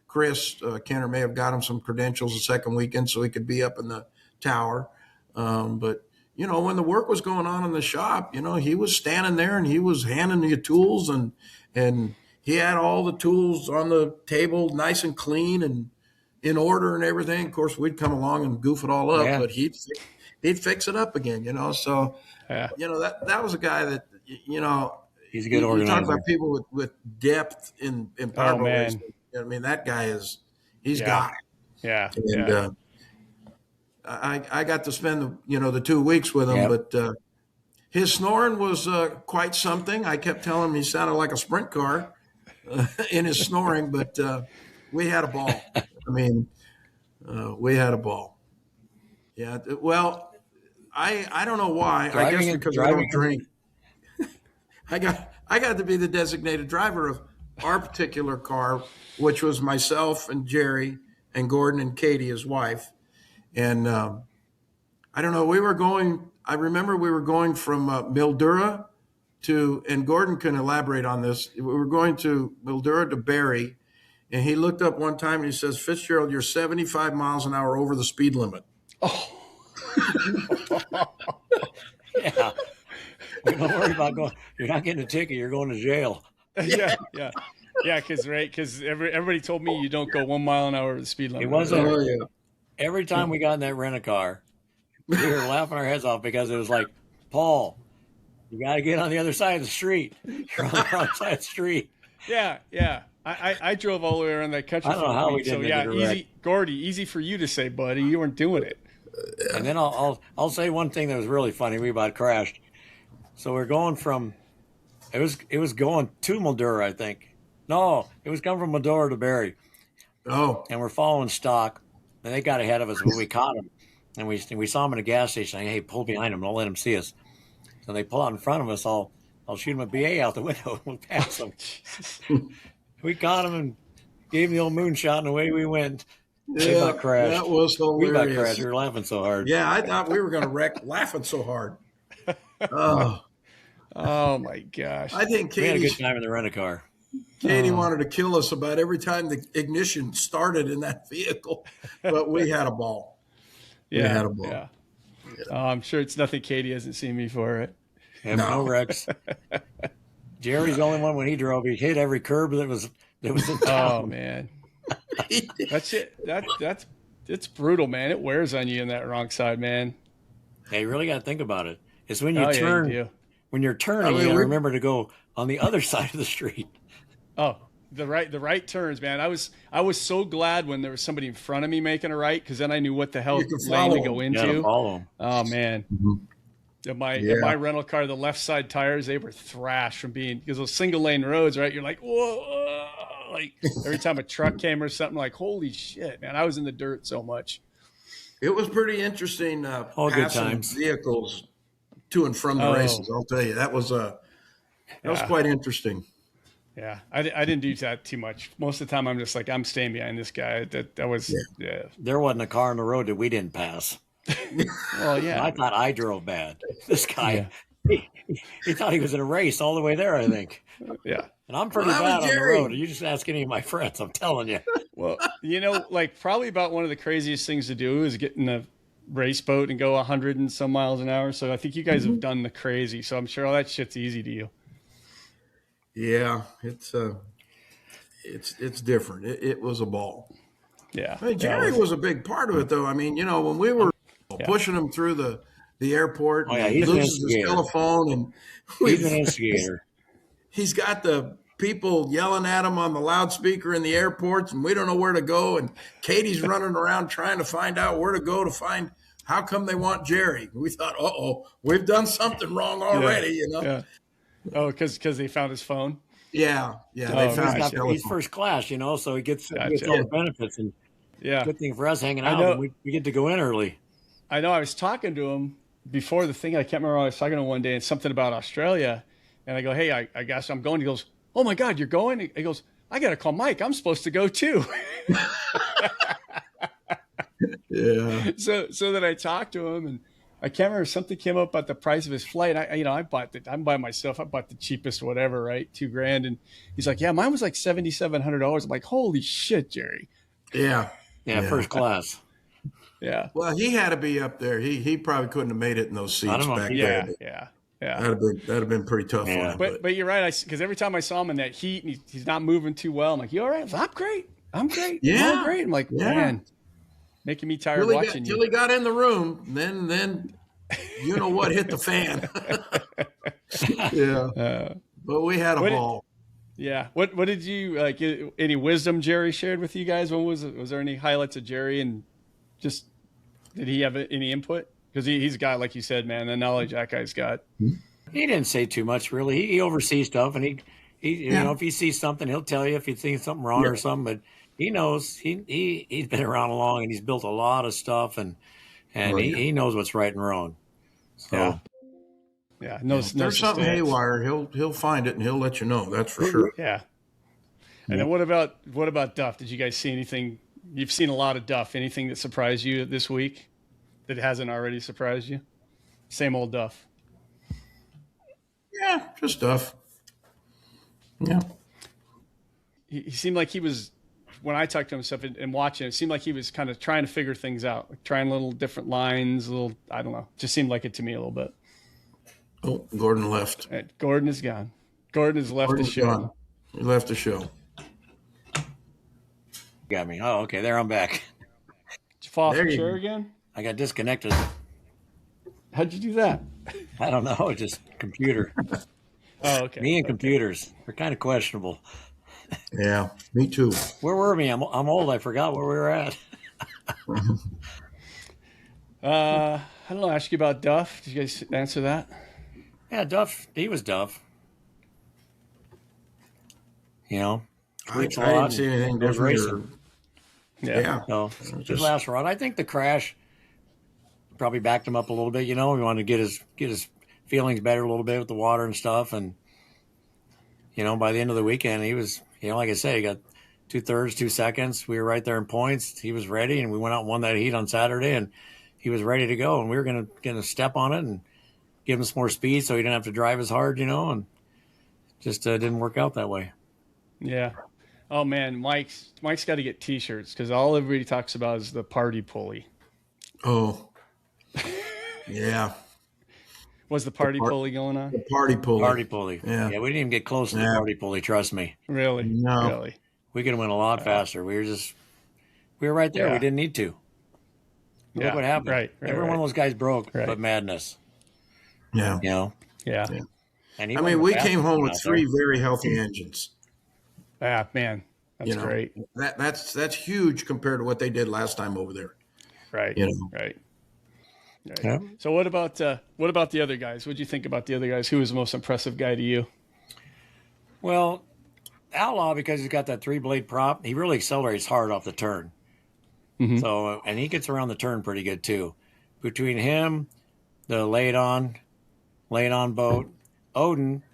Chris Kenner may have got him some credentials the second weekend so he could be up in the tower. But, when the work was going on in the shop, he was standing there and he was handing you tools, and he had all the tools on the table, nice and clean and in order and everything. Of course, we'd come along and goof it all up, but he'd fix it up again, So, that was a guy that, he's a good organizer. You talk about people with depth in powerboat racing. I mean, that guy he's got it. Yeah. And I got to spend the 2 weeks with him, but his snoring was quite something. I kept telling him he sounded like a sprint car in his snoring, but we had a ball. I mean, we had a ball. Yeah. Well, I don't know why. I guess because I don't drink. I got to be the designated driver of our particular car, which was myself and Jerry and Gordon and Katie, his wife. And I don't know, I remember we were going from Mildura and Gordon can elaborate on this. We were going to Mildura to Barrie, and he looked up one time and he says, "Fitzgerald, you're 75 miles an hour over the speed limit." Oh. Yeah. Don't worry about going. You're not getting a ticket. You're going to jail. Yeah. Because everybody told me you don't go 1 mile an hour at the speed limit. It wasn't. Every time we got in that rent-a-car, we were laughing our heads off because it was like, Paul, you got to get on the other side of the street. You're on the wrong side of the street. Yeah. I drove all the way around that country. I don't know how we did. So easy, Gordy. Easy for you to say, buddy. You weren't doing it. And then I'll say one thing that was really funny. We about crashed. So we're going from, it was going to Mildura, I think. No, it was coming from Mildura to Barrie. Oh. And we're following stock, and they got ahead of us, but we caught them. And we saw them at a gas station. Like, hey, pull behind them. Don't let them see us. So they pull out in front of us. I'll shoot them a BA out the window. We'll pass them. We caught them and gave them the old moonshot, and away we went. They about crashed. That was hilarious. We about crashed. We were laughing so hard. Yeah, I thought we were going to wreck laughing so hard. Oh my gosh! I think we had a good time in the rent-a-car. Katie wanted to kill us about every time the ignition started in that vehicle, but we had a ball. We had a ball. Yeah. I'm sure it's nothing Katie hasn't seen me for it. No wrecks. Jerry's the only one when he drove. He hit every curb that was in town. Oh man, that's it. It's brutal, man. It wears on you in that wrong side, man. Yeah, you really got to think about it. It's when you turn. Yeah, you do. When you're turning, you got to remember to go on the other side of the street. Oh, the right turns, man. I was so glad when there was somebody in front of me making a right, because then I knew what the hell lane to go into. You follow them. Oh man. Mm-hmm. In my rental car, the left side tires, they were thrashed from because those single lane roads, right? You're like, whoa, like every time a truck came or something, like, holy shit, man. I was in the dirt so much. It was pretty interesting passing vehicles to and from the races. I'll tell you, that was quite interesting. Yeah, I didn't do that too much. Most of the time, I'm just like, I'm staying behind this guy. That was There wasn't a car on the road that we didn't pass. Well, yeah. I thought I drove bad. This guy, he thought he was in a race all the way there, I think. Yeah. And I'm pretty bad on the road. You just ask any of my friends, I'm telling you. Well, like probably about one of the craziest things to do is get in a race boat and go 100 and some miles an hour. So I think you guys have done the crazy. So I'm sure all that shit's easy to you. Yeah, it's different. It was a ball. Yeah. I mean, Jerry was a big part of it, though. I mean, when we were pushing him through the airport, and he loses his telephone, and he's an instigator. He's got the people yelling at him on the loudspeaker in the airports, and we don't know where to go. And Katie's running around trying to find out where to go to find how come they want Jerry. We thought, we've done something wrong already, Yeah. Oh, because they found his phone? Yeah. They found he's first class, so he gets all the benefits. And good thing for us hanging out. We get to go in early. I know. I was talking to him before the thing. I can't remember what I was talking to him one day, and something about Australia. And I go, hey, I guess I'm going. He goes, oh, my God, you're going? He goes, I got to call Mike. I'm supposed to go, too. Yeah. So then I talked to him, and I can't remember, something came up about the price of his flight. I'm by myself. I bought the cheapest whatever, right? $2,000. And he's like, yeah, mine was like $7,700. I'm like, holy shit, Jerry. Yeah. Yeah. First class. Yeah. Well, he had to be up there. He probably couldn't have made it in those I seats don't know if back he- there. Yeah. That'd have been pretty tough Yeah. on him. But you're right. Because every time I saw him in that heat, and he's not moving too well. I'm like, you all right? I'm great. I'm Yeah. all great. I'm like, Yeah. man, making me tired watching till you. he got in the room, then you know what hit the fan. Yeah. But we had a ball. Yeah. What did you like? Any wisdom Jerry shared with you guys? When was it? Was there any highlights of Jerry, and just did he have any input? Because he's got, like you said, man, the knowledge that guy's got. He didn't say too much, really. He oversees stuff, and he you know, if he sees something, he'll tell you if he thinks something wrong or something. But he knows he's been around long, and he's built a lot of stuff, and he knows what's right and wrong. So Yeah. If there's something haywire, he'll find it and he'll let you know. That's for sure. Yeah. And then what about Duff? Did you guys see anything? You've seen a lot of Duff. Anything that surprised you this week that hasn't already surprised you? Same old Duff. Yeah, just stuff. Yeah. He seemed like he was, when I talked to him and stuff and watching, it seemed like he was kind of trying to figure things out, like trying little different lines, I don't know. Just seemed like it to me a little bit. Oh, Gordon left. Gordon is gone. Gordon has left the show. Gone. He left the show. got me. Oh, okay. There I'm back. Did you fall off There the you chair go. again? I got disconnected. How'd you do that? I don't know. Just computer. Oh, okay. Me and computers. They're kind of questionable. Yeah, me too. Where were we? I'm old. I forgot where we were at. I don't know. Ask you about Duff. Did you guys answer that? Yeah, Duff. He was Duff. You know, I didn't see anything There's different. racing. Yeah. So his last run, I think the crash probably backed him up a little bit. You know, he wanted to get his feelings better a little bit with the water and stuff. And you know, by the end of the weekend, he was, you know, like I said, he got 2/3, 2 seconds. We were right there in points. He was ready, and we went out and won that heat on Saturday, and he was ready to go. And we were gonna step on it and give him some more speed so he didn't have to drive as hard, you know. And just didn't work out that way. Yeah. Oh man, Mike's got to get T-shirts because all everybody talks about is the party pulley. Oh. Yeah. Was the party pulley going on? The party pulley. Party pulley. Yeah. We didn't even get close to the party pulley. Trust me. Really? No. Really? We could have went a lot faster. We were right there. Yeah. We didn't need to. Look what happened. Right. Every one of those guys broke, Right. but madness. Yeah. You know. Yeah. And I mean, we came home with 3 very healthy engines. Ah, man, that's You know, great. That's huge compared to what they did last time over there. Right. You know. Right. Yeah. So what about the other guys? What did you think about the other guys? Who was the most impressive guy to you? Well, Outlaw, because he's got that 3-blade prop, he really accelerates hard off the turn. Mhm. So, and he gets around the turn pretty good too. Between him, the laid on boat, Odin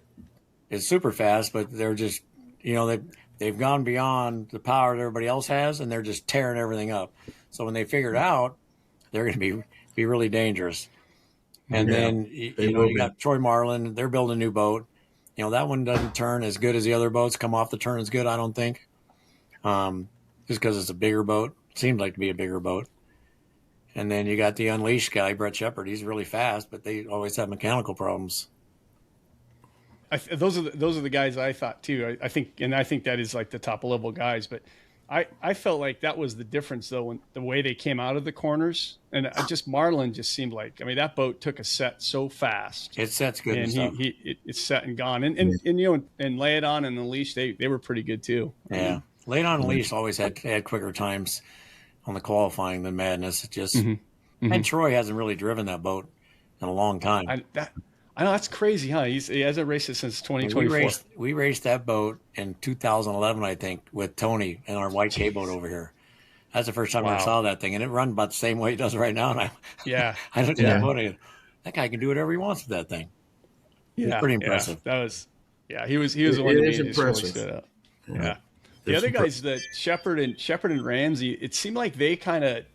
is super fast, but they're just, you know, they've gone beyond the power that everybody else has, and they're just tearing everything up. So when they figure it out, they're going to be really dangerous. And then you got Troy Marlin. They're building a new boat. You know, that one doesn't turn as good as the other boats. Come off the turn as good, I don't think. Just because it's a bigger boat. Seems like to be a bigger boat. And then you got the Unleashed guy, Brett Shepard. He's really fast, but they always have mechanical problems. Those are the guys I thought too. I think that is like the top level guys. But I felt like that was the difference though, when the way they came out of the corners, and Marlin just seemed like, I mean, that boat took a set so fast. It sets good and stuff. it's set and gone. And you know, and Lay It On and Unleashed, they were pretty good too. Yeah, Lay It On Unleashed always had quicker times on the qualifying than Madness. It just and Troy hasn't really driven that boat in a long time. I know, that's crazy, huh? He hasn't raced it since 2024. We raced that boat in 2011, I think, with Tony and our white K boat over here. That's the first time I saw that thing, and it run about the same way it does right now. And I looked at that boat and that guy can do whatever he wants with that thing. It's pretty impressive. That was, he was the one that made it really impressive. stood up. Yeah. The other guys, that Shepard and Ramsey, it seemed like they kind of.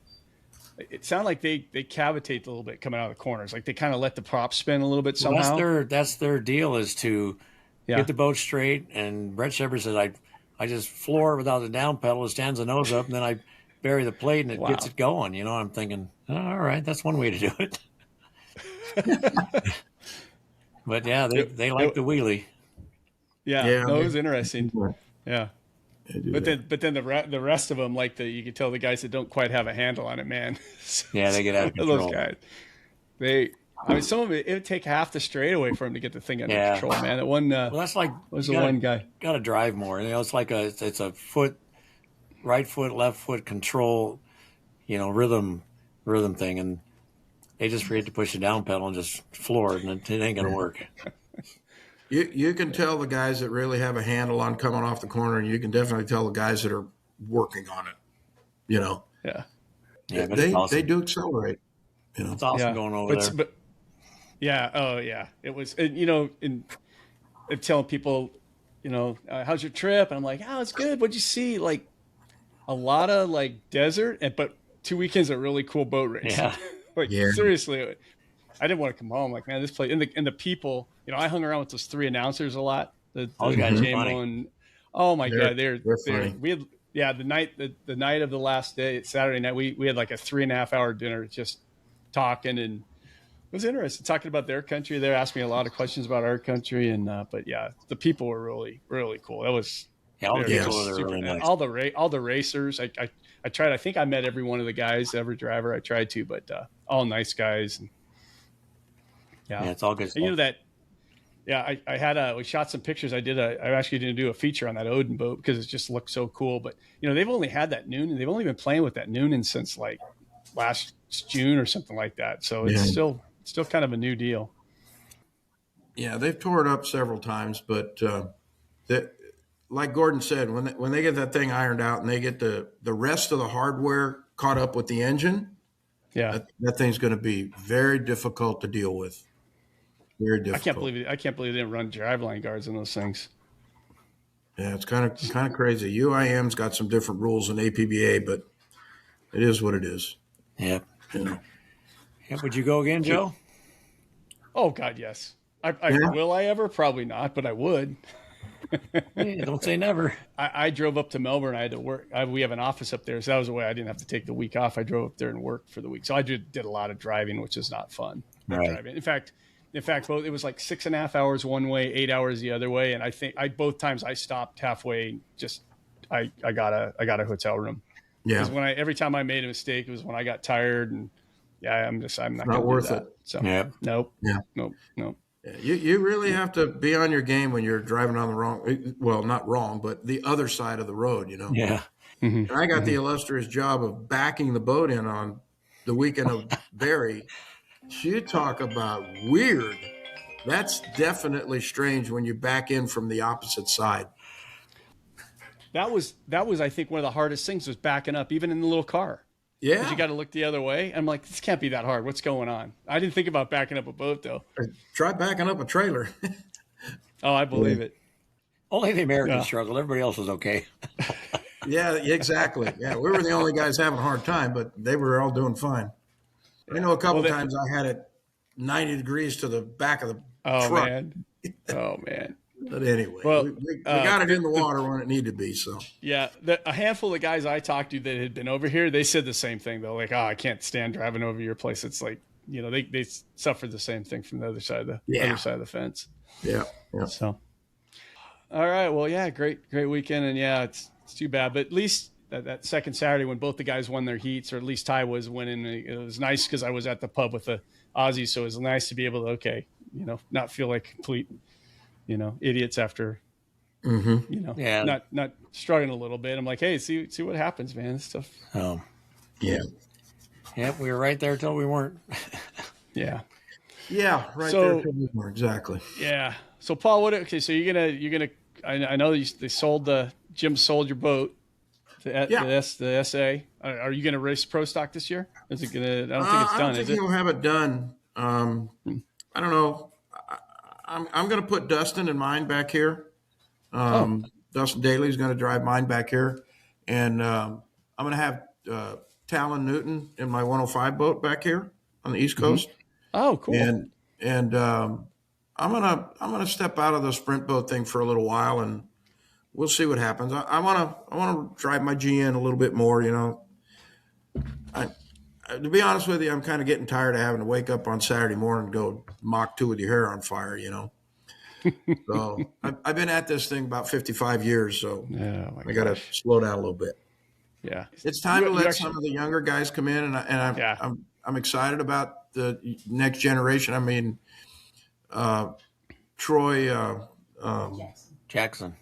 It sounded like they cavitate a little bit coming out of the corners. Like they kind of let the prop spin a little bit somehow. Well, that's their deal, is to get the boat straight. And Brett Shepard said, I just floor it without the down pedal. It stands the nose up, and then I bury the plate and it Wow. gets it going. I'm thinking, all right, that's one way to do it. But yeah, they like the wheelie. Yeah, no, it was interesting. Yeah. But then the rest of them, like you could tell the guys that don't quite have a handle on it, man. Yeah, they get out of control. Those guys, some of it would take half the straightaway for them to get the thing under control, man. That one, well, that's like was the one guy. Got to drive more. It's like it's a right foot, left foot control, rhythm thing, and they just forget to push the down pedal and just floor it, and it ain't gonna work. You can tell the guys that really have a handle on coming off the corner, and you can definitely tell the guys that are working on it. Yeah, but they do accelerate. It's awesome going over there. But yeah, oh yeah, it was. And telling people, how's your trip? And I'm like, oh, it's good. What'd you see? Like a lot of desert, but 2 weekends of really cool boat racing. Yeah. Seriously, I didn't want to come home. Like, man, this place and the people. I hung around with those 3 announcers a lot. The guys are JMO funny. and my God, they're funny. We had the night of the last day, Saturday night. We had like a 3.5 hour dinner just talking, and it was interesting talking about their country. They asked me a lot of questions about our country, and but yeah, the people were really really cool. That was all the people were really nice. All the racers. I tried. I think I met every one of the guys, every driver. I tried to, but all nice guys. And, yeah, it's all good stuff. And that. Yeah, I had we shot some pictures. I actually didn't do a feature on that Odin boat because it just looked so cool. But they've only had that Noonan. They've only been playing with that Noonan since like last June or something like that. So it's still kind of a new deal. Yeah, they've tore it up several times, but like Gordon said, when they get that thing ironed out and they get the rest of the hardware caught up with the engine, that thing's going to be very difficult to deal with. Very difficult. I can't believe they didn't run driveline guards in those things. Yeah, it's kind of crazy. UIM's got some different rules than APBA, but it is what it is. Yeah. Would you go again, Joe? Oh God, yes. Will I ever? Probably not, but I would. Don't say never. I drove up to Melbourne. I had to work. We have an office up there, so that was the way I didn't have to take the week off. I drove up there and worked for the week. So I did a lot of driving, which is not fun. Right. Driving. In fact, both it was like 6.5 hours one way, 8 hours the other way, and I think both times I stopped halfway. Just I got a hotel room. Yeah. Because every time I made a mistake, it was when I got tired, and I'm not worth it. So nope. Yeah. Nope. You really have to be on your game when you're driving on the wrong, well, not wrong, but the other side of the road. Yeah. And I got the illustrious job of backing the boat in on the weekend of Barry. You talk about weird. That's definitely strange when you back in from the opposite side. That was I think one of the hardest things was backing up, even in the little car. Yeah. Because you got to look the other way. I'm like, this can't be that hard. What's going on? I didn't think about backing up a boat though. Try backing up a trailer. Oh, I believe it. Only the Americans struggled. Everybody else was okay. Yeah, exactly. Yeah, we were the only guys having a hard time, but they were all doing fine. I know a couple times I had it 90 degrees to the back of the truck. Man. Oh, man. But anyway, we got it in the water when it needed to be. So yeah, a handful of guys I talked to that had been over here, they said the same thing though. Like, I can't stand driving over your place. It's like, they suffered the same thing from the other side of the fence. Yeah. So, all right. Well, yeah, great weekend, and it's too bad, but at least that second Saturday when both the guys won their heats, or at least Ty was winning, it was nice because I was at the pub with the Aussies, so it was nice to be able to not feel like complete idiots after not struggling a little bit. I'm like, hey, see what happens, man. This stuff. Oh, yeah. Yep, we were right there till we weren't. Yeah. Yeah, right there till we weren't. Exactly. Yeah. So Paul, so you're gonna I know Jim sold your boat the SA. Are you gonna race pro stock this year? Is it gonna? I don't think it's done. I don't think he'll have it done. I don't know. I'm going to put Dustin in mine back here. Dustin Daly is going to drive mine back here, and I'm going to have Talon Newton in my 105 boat back here on the East Coast. Oh, cool. And I'm gonna step out of the sprint boat thing for a little while, and we'll see what happens. I want to drive my GN a little bit more, To be honest with you, I'm kind of getting tired of having to wake up on Saturday morning and go Mach 2 with your hair on fire, So I've been at this thing about 55 years, so I got to slow down a little bit. Yeah, it's time to let some of the younger guys come in, and I'm excited about the next generation. I mean, Troy Jackson.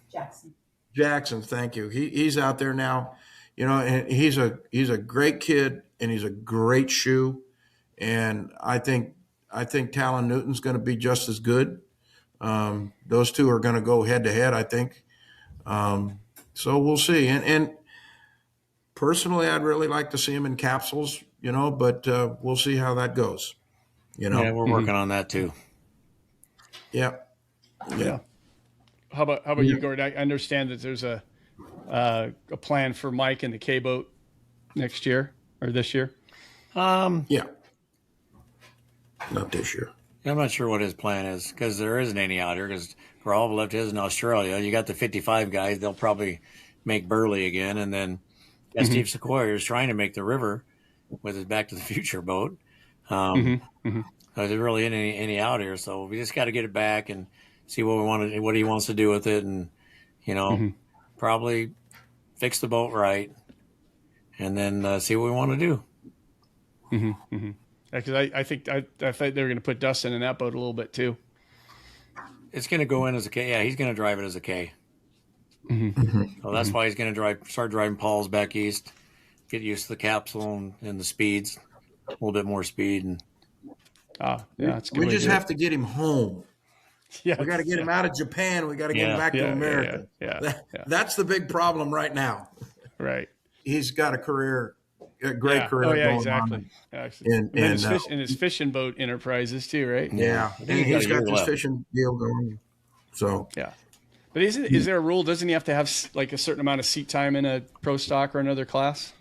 Thank you. He's out there now, and he's a great kid, and he's a great shoe, and I think Talon Newton's going to be just as good. Those two are going to go head to head, I think. So we'll see. And personally, I'd really like to see him in capsules, but we'll see how that goes. Yeah, we're working on that too. Yeah. How about you, Gord? I understand that there's a plan for Mike and the K-Boat next year or this year. Yeah. Not this year. I'm not sure what his plan is because there isn't any out here because Gravel left his in Australia. You got the 55 guys. They'll probably make Burley again. And then Steve Sequoia is trying to make the river with his Back to the Future boat. There's really isn't any out here. So we just got to get it back and see what he wants to do with it. And, probably fix the boat right and then see what we want to do. Because I think they're going to put Dustin in that boat a little bit too. It's going to go in as a K. Yeah, he's going to drive it as a K. So that's why he's going to start driving Paul's back east, get used to the capsule and the speeds, a little bit more speed. And we just have to get him home. Yeah, we got to get him out of Japan. We got to get him back to America. That's the big problem right now. Right. He's got a great career. Oh, yeah, exactly. And his fishing boat enterprises too, right? Yeah. And he's got this fishing deal going. So but is there a rule? Doesn't he have to have like a certain amount of seat time in a pro stock or another class?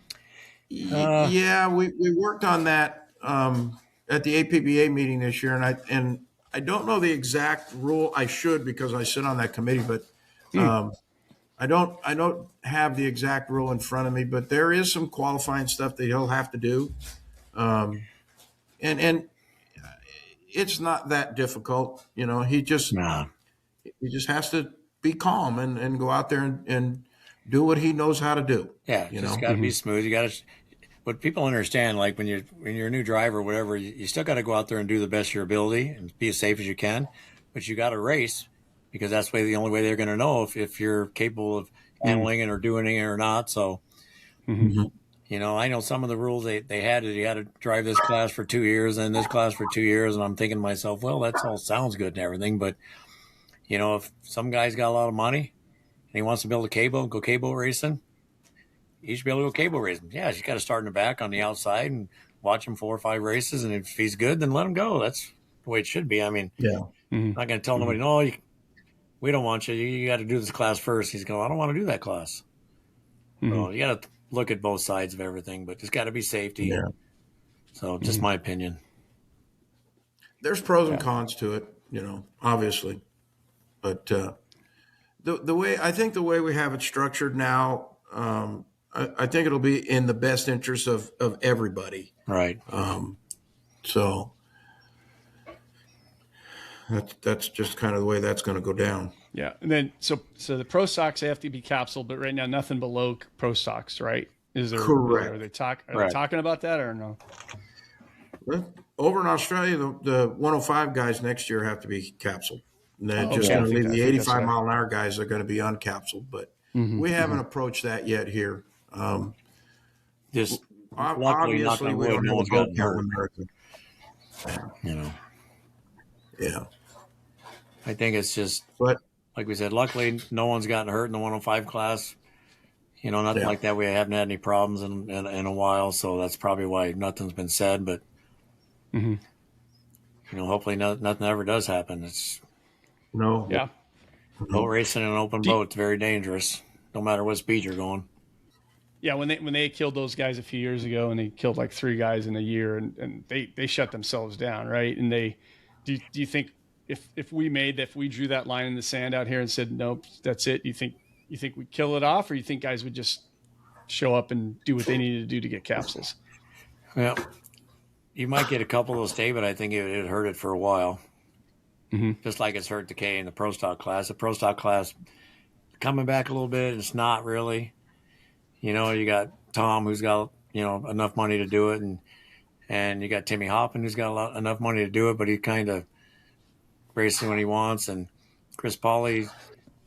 Yeah, we worked on that at the APBA meeting this year, and I don't know the exact rule. I should because I sit on that committee, but I don't have the exact rule in front of me. But there is some qualifying stuff that he'll have to do, and it's not that difficult. He just has to be calm and go out there and do what he knows how to do. Yeah, just got to be smooth. You got to. But people understand, like when you're a new driver or whatever, you still got to go out there and do the best of your ability and be as safe as you can. But you got to race because that's the only way they're going to know if you're capable of handling it or doing it or not. So, I know some of the rules they had it. You had to drive this class for 2 years and this class for 2 years. And I'm thinking to myself, well, that all sounds good and everything. But, if some guy's got a lot of money and he wants to build a K-boat, go K-boat racing, he should be able to go K-boat racing. Yeah, you got to start in the back on the outside and watch him 4 or 5 races. And if he's good, then let him go. That's the way it should be. I mean, I'm not going to tell nobody, no, we don't want you. You got to do this class first. He's going, I don't want to do that class. So you got to look at both sides of everything, but there's got to be safety. Yeah. So just my opinion. There's pros and cons to it, obviously. But the way we have it structured now, I think it'll be in the best interest of everybody. Right. So that's just kind of the way that's going to go down. Yeah. And then, so the pro stocks, they have to be capsule, but right now nothing below pro stocks, right? Is there? Correct. Are they talking about that or no? Well, over in Australia, the 105 guys next year have to be capsule. And they're going to leave the 85 mile an hour guys are going to be uncapsuled, but we haven't approached that yet here. Just obviously we don't have a boat here in America. Yeah. I think it's just, like we said, luckily no one's gotten hurt in the 105 class. Nothing like that. We haven't had any problems in a while, so that's probably why nothing's been said. But hopefully nothing ever does happen. Boat racing in an open boat, it's very dangerous, no matter what speed you're going. Yeah, when they killed those guys a few years ago, and they killed like 3 guys in a year, and they shut themselves down, right? And do you think if we drew that line in the sand out here and said nope, that's it? You think we'd kill it off, or you think guys would just show up and do what they needed to do to get capsules? Yeah. You might get a couple of those stay, but I think it hurt it for a while. Just like it's hurt the K in the Pro Stock class. The Pro Stock class coming back a little bit. It's not really. You know, you got Tom, who's got, enough money to do it, and you got Timmy Hoppin, who's got enough money to do it, but he kind of racing when he wants. And Chris Pauly,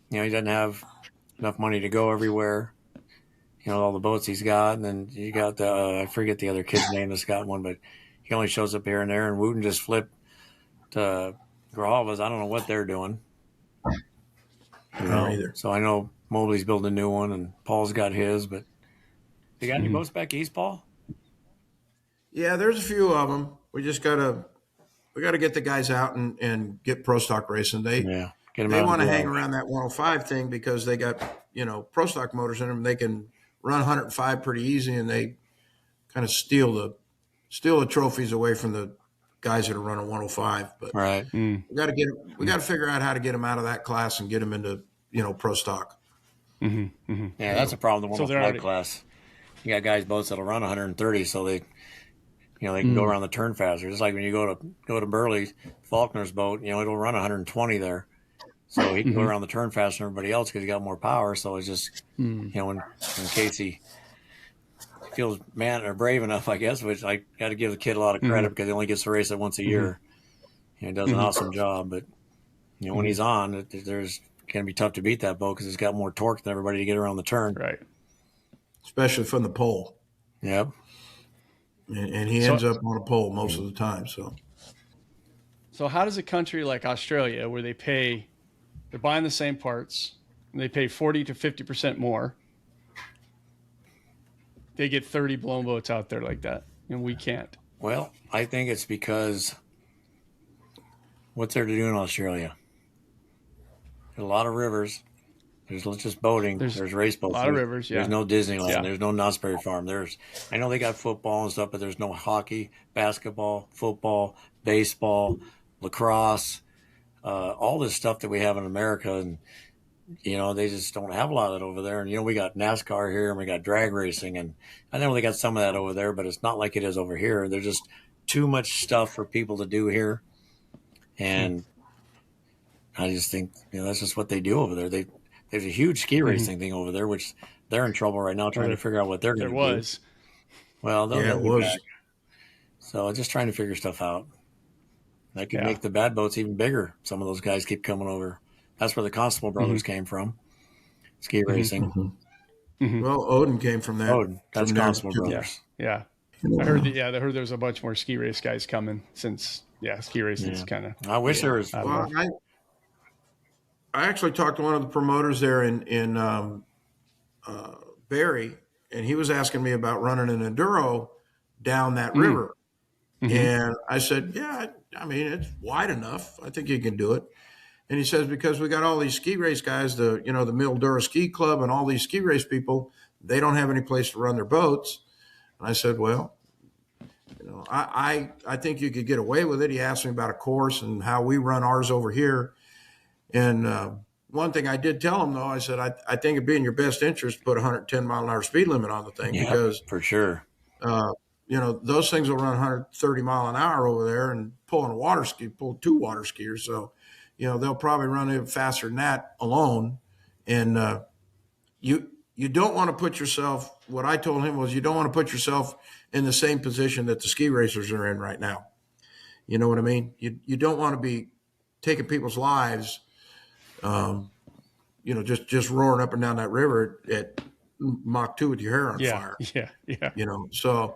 he doesn't have enough money to go everywhere. All the boats he's got. And then you got I forget the other kid's name that's got one, but he only shows up here and there. And Wooten just flipped to Grijalva's. I don't know what they're doing. I don't either. So I know Mobley's building a new one, and Paul's got his. But you got any boats back east, Paul? Yeah, there's a few of them. We just gotta get the guys out and get Pro Stock racing. They want to hang around that 105 thing because they got Pro Stock motors in them. They can run 105 pretty easy, and they kind of steal the trophies away from the guys that are running 105. But right, we got to figure out how to get them out of that class and get them into Pro Stock. Yeah, that's a problem. The 105 class. You got guys boats that'll run 130, so they can go around the turn faster. Just like when you go to Burley, Faulkner's boat, it'll run 120 there, so he can go around the turn faster than everybody else because he got more power. So it's just when Casey feels man or brave enough, I guess, which I got to give the kid a lot of credit because he only gets to race it once a year. He does an awesome job, but when he's on, there's going to be tough to beat that boat because it's got more torque than everybody to get around the turn. Right. Especially from the pole. Yep. And he ends up on a pole most of the time. So how does a country like Australia, where they're buying the same parts, and they pay 40 to 50% more, they get 30 blown boats out there like that, and we can't? Well, I think it's because what's there to do in Australia? There's a lot of rivers. There's just boating. There's race boats. A lot of rivers, yeah. There's no Disneyland. Yeah. There's no Knott's Berry Farm. I know they got football and stuff, but there's no hockey, basketball, football, baseball, lacrosse, all this stuff that we have in America. And, they just don't have a lot of it over there. And, we got NASCAR here and we got drag racing. And I know they got some of that over there, but it's not like it is over here. There's just too much stuff for people to do here. And I just think, that's just what they do over there. There's a huge ski racing thing over there, which they're in trouble right now trying to figure out what they're going to do. There was. Well, it was. Back. So just trying to figure stuff out. That could make the bad boats even bigger. Some of those guys keep coming over. That's where the Constable brothers came from, ski racing. Well, Odin came from that. Odin, that's Constable brothers. Yeah. I heard there was a bunch more ski race guys coming since ski racing is kind of. I wish there was. Well, I actually talked to one of the promoters there in Barrie, and he was asking me about running an enduro down that river. And I said, yeah, I mean, it's wide enough. I think you can do it. And he says, because we got all these ski race guys, the Mildura Ski Club and all these ski race people, they don't have any place to run their boats. And I said, well, I think you could get away with it. He asked me about a course and how we run ours over here. And one thing I did tell him, though, I said, I think it'd be in your best interest to put 110 mile an hour speed limit on the thing because for sure, those things will run 130 mile an hour over there and pull two water skiers. So, they'll probably run it faster than that alone. And you don't want to put yourself, what I told him was you don't want to put yourself in the same position that the ski racers are in right now. You know what I mean? You don't want to be taking people's lives, just roaring up and down that river at Mach 2 with your hair on fire. Yeah. So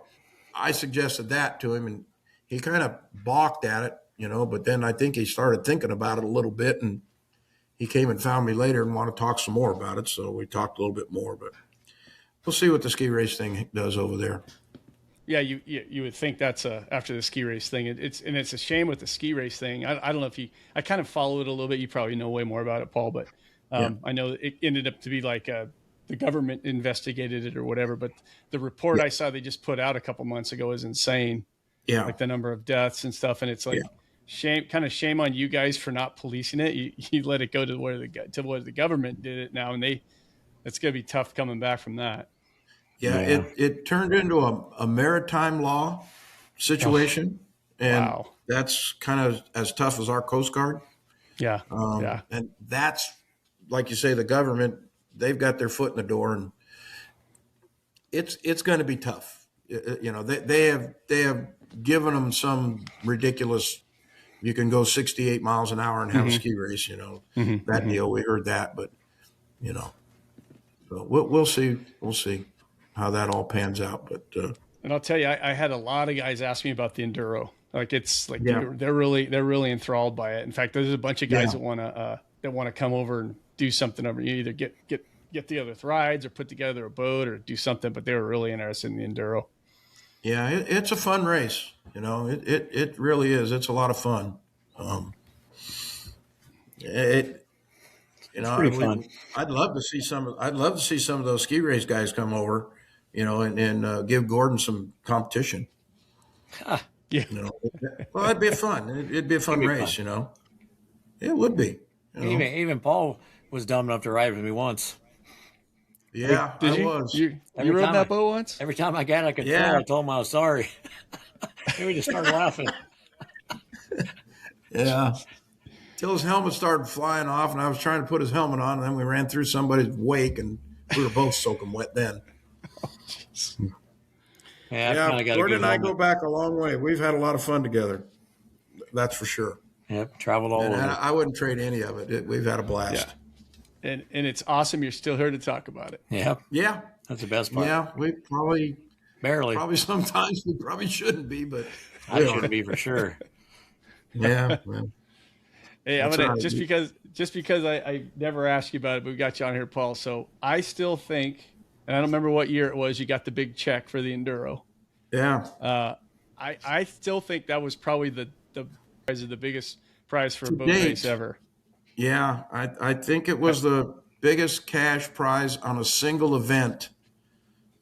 I suggested that to him, and he kind of balked at it, but then I think he started thinking about it a little bit, and he came and found me later and wanted to talk some more about it. So we talked a little bit more, but we'll see what the ski race thing does over there. Yeah, you would think that's after the ski race thing. It's a shame with the ski race thing. I don't know if I kind of follow it a little bit. You probably know way more about it, Paul, but I know it ended up to be like the government investigated it or whatever. But the report I saw they just put out a couple months ago is insane. Yeah, like the number of deaths and stuff, and it's like shame on you guys for not policing it. You let it go to where the government did it now, and it's gonna be tough coming back from that. Yeah, it turned into a maritime law situation, and Wow. that's kind of as tough as our Coast Guard. Yeah. Yeah. And that's, like you say, the government, they've got their foot in the door, and it's going to be tough. They have given them some ridiculous. You can go 68 miles an hour and have a ski race. That deal. We heard that, but so we'll see. We'll see how that all pans out. But And I'll tell you, I had a lot of guys ask me about the enduro. Like it's like Yeah. they're really enthralled by it. In fact, there's a bunch of guys Yeah. that want to come over and do something over. You either get together with rides or put together a boat or do something, but they were really interested in the enduro. yeah, it's a fun race. It really is. It's a lot of fun. It pretty fun. I'd love to see some of those ski race guys come over, and give Gordon some competition. Yeah. Well, it'd be fun. It'd be a fun race. It would be. Even Paul was dumb enough to ride with me once. Yeah, Did I you? was. You Every rode time that boat once? Every time I got out of control, Yeah. I told him I was sorry. We just started laughing. Yeah. Till his helmet started flying off, and I was trying to put his helmet on, and then we ran through somebody's wake, and we were both soaking wet then. Yeah, I Yeah, kinda got a Gordon good and I go helmet. back a long way. We've had a lot of fun together. That's for sure. Yep, traveled all And over. I wouldn't trade any of it. We've had a blast. And it's awesome you're still here to talk about it. Yep, Yeah. that's the best part. Yeah. We probably sometimes we probably shouldn't be, but I shouldn't be for sure. yeah. Well, Hey, I'm That's gonna all right. just because I never asked you about it, but we got you on here, Paul. So I still think, and I don't remember what year it was, you got the big check for the enduro. yeah. I still think that was probably the prize of the biggest prize for a boat date. race ever. Yeah. I think it was the biggest cash prize on a single event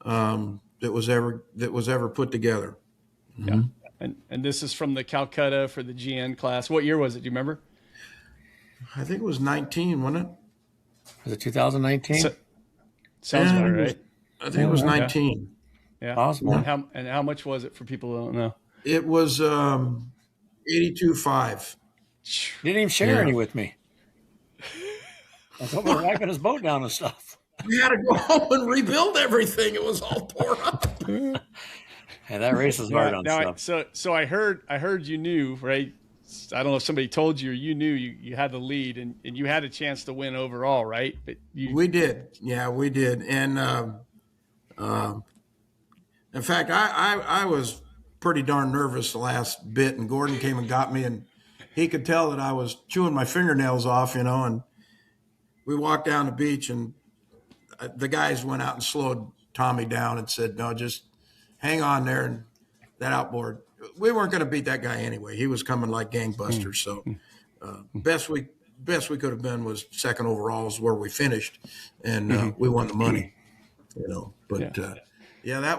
that was ever put together. Yeah. And this is from the Calcutta for the GN class. What year was it? Do you remember? I think it was 19, wasn't it? Was it 2019? Sounds Yeah, about right. I think it was 19. Yeah. Possible. And how much was it for people who don't know? It was 82.5. Didn't even share Yeah. any with me. I thought we were wiping his boat down and stuff. We had to go home and rebuild everything. It was all tore up. And that race is hard on stuff. So I heard you knew, right? I don't know if somebody told you or you knew you had the lead and you had a chance to win overall, right? But We did. Yeah, we did. And in fact, I was pretty darn nervous the last bit, and Gordon came and got me, and he could tell that I was chewing my fingernails off, and we walked down the beach, and the guys went out and slowed Tommy down and said, no, just hang on there. And that outboard, we weren't going to beat that guy anyway. He was coming like gangbusters. So best we could have been was second overall is where we finished, and we won the money. But that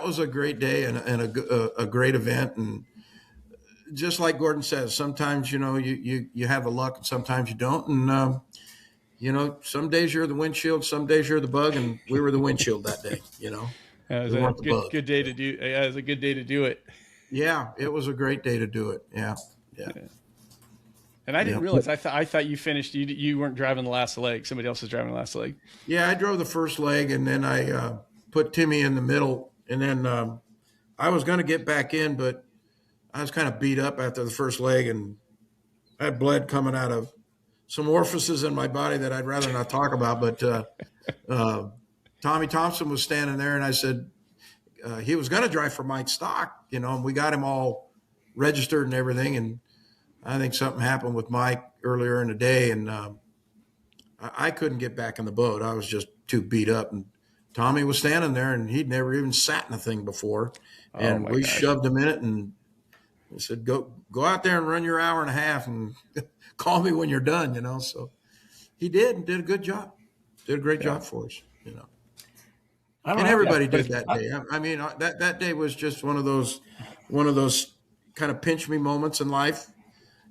was a great day and a great event. And just like Gordon says, sometimes you have the luck and sometimes you don't. And some days you're the windshield, some days you're the bug, and we were the windshield that day. it was a good day to do. It was a good day to do it. Yeah, it was a great day to do it. Yeah. And I didn't realize. I thought you finished. You weren't driving the last leg. Somebody else was driving the last leg. Yeah, I drove the first leg, and then I put Timmy in the middle, and then I was going to get back in, but I was kind of beat up after the first leg, and I had blood coming out of some orifices in my body that I'd rather not talk about. But Tommy Thompson was standing there, and I said he was going to drive for Mike Stock, and we got him all registered and everything. And I think something happened with Mike earlier in the day, and I couldn't get back in the boat. I was just too beat up. And Tommy was standing there, and he'd never even sat in a thing before. And we shoved him in it, and I said, go out there and run your hour and a half and call me when you're done, So he did, and did a good job. Did a great job for us, And everybody did that day. I mean, that day was just one of those kind of pinch me moments in life.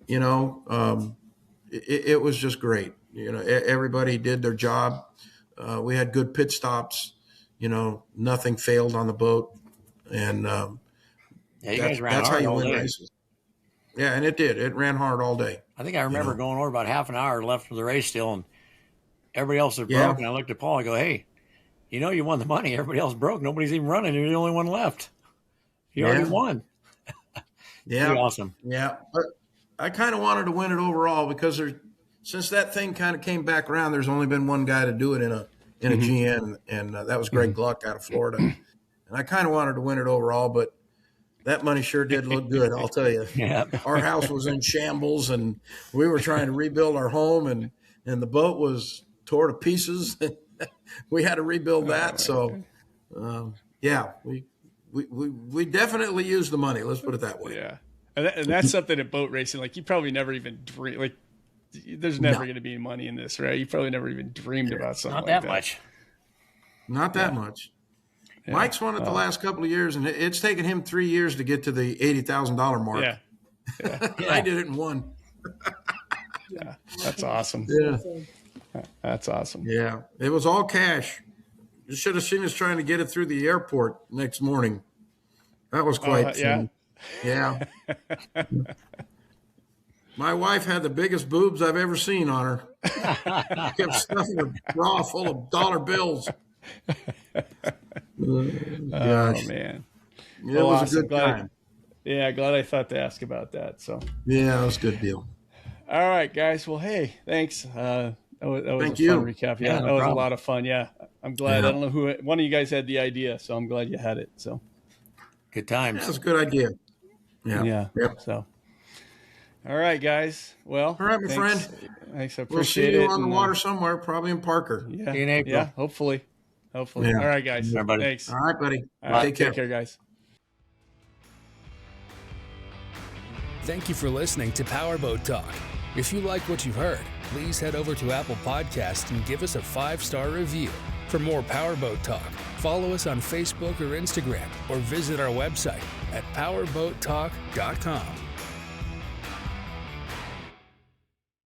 It was just great. Everybody did their job. We had good pit stops. nothing failed on the boat. And Yeah, you guys ran that's how hard you all win day. races. Yeah, and it did. It ran hard all day. I think I remember going over about half an hour left of the race still, and everybody else had Yeah. broke. And I looked at Paul. I go, "Hey, you won the money. Everybody else broke. Nobody's even running. You're the only one left. You already won." Yeah. Pretty awesome. Yeah. But I kind of wanted to win it overall because since that thing kind of came back around, there's only been one guy to do it in a GN, and that was Greg Gluck out of Florida. And I kind of wanted to win it overall, but that money sure did look good, I'll tell you. Yeah. Our house was in shambles, and we were trying to rebuild our home, and the boat was tore to pieces. We had to rebuild that. So, yeah, we definitely used the money. Let's put it that way. Yeah. And that's something at boat racing, like you probably never even dream, like there's never going to be money in this, right? You probably never even dreamed about something Not like that much. Not that much. Yeah. Mike's won it the last couple of years, and it's taken him 3 years to get to the $80,000 mark. Yeah. I did it in one. Yeah. That's awesome. Yeah. That's awesome. Yeah. It was all cash. You should have seen us trying to get it through the airport next morning. That was quite yeah. Yeah. My wife had the biggest boobs I've ever seen on her. Kept stuffing her bra full of dollar bills. Oh, man. It was a good time. Yeah, glad I thought to ask about that. So yeah, it was a good deal. All right, guys. Well, hey, thanks. That was Thank a you. fun recap. Yeah, Yeah, no that was problem. a lot of fun. Yeah, I'm glad. Yeah. I don't know one of you guys had the idea, so I'm glad you had it. So Good times. That was a good idea. Yeah. yeah. Yep. So all right, guys. Well, All right, my friend. Thanks. I We'll see appreciate you it. on the and, water somewhere, probably in Parker. Yeah. See you in April. Yeah. Hopefully. Yeah. All right, guys. Everybody. Thanks. All right, buddy. All right, Take care. guys. Thank you for listening to Powerboat Talk. If you like what you've heard, please head over to Apple Podcasts and give us a 5-star review. For more Powerboat Talk, follow us on Facebook or Instagram, or visit our website at powerboattalk.com.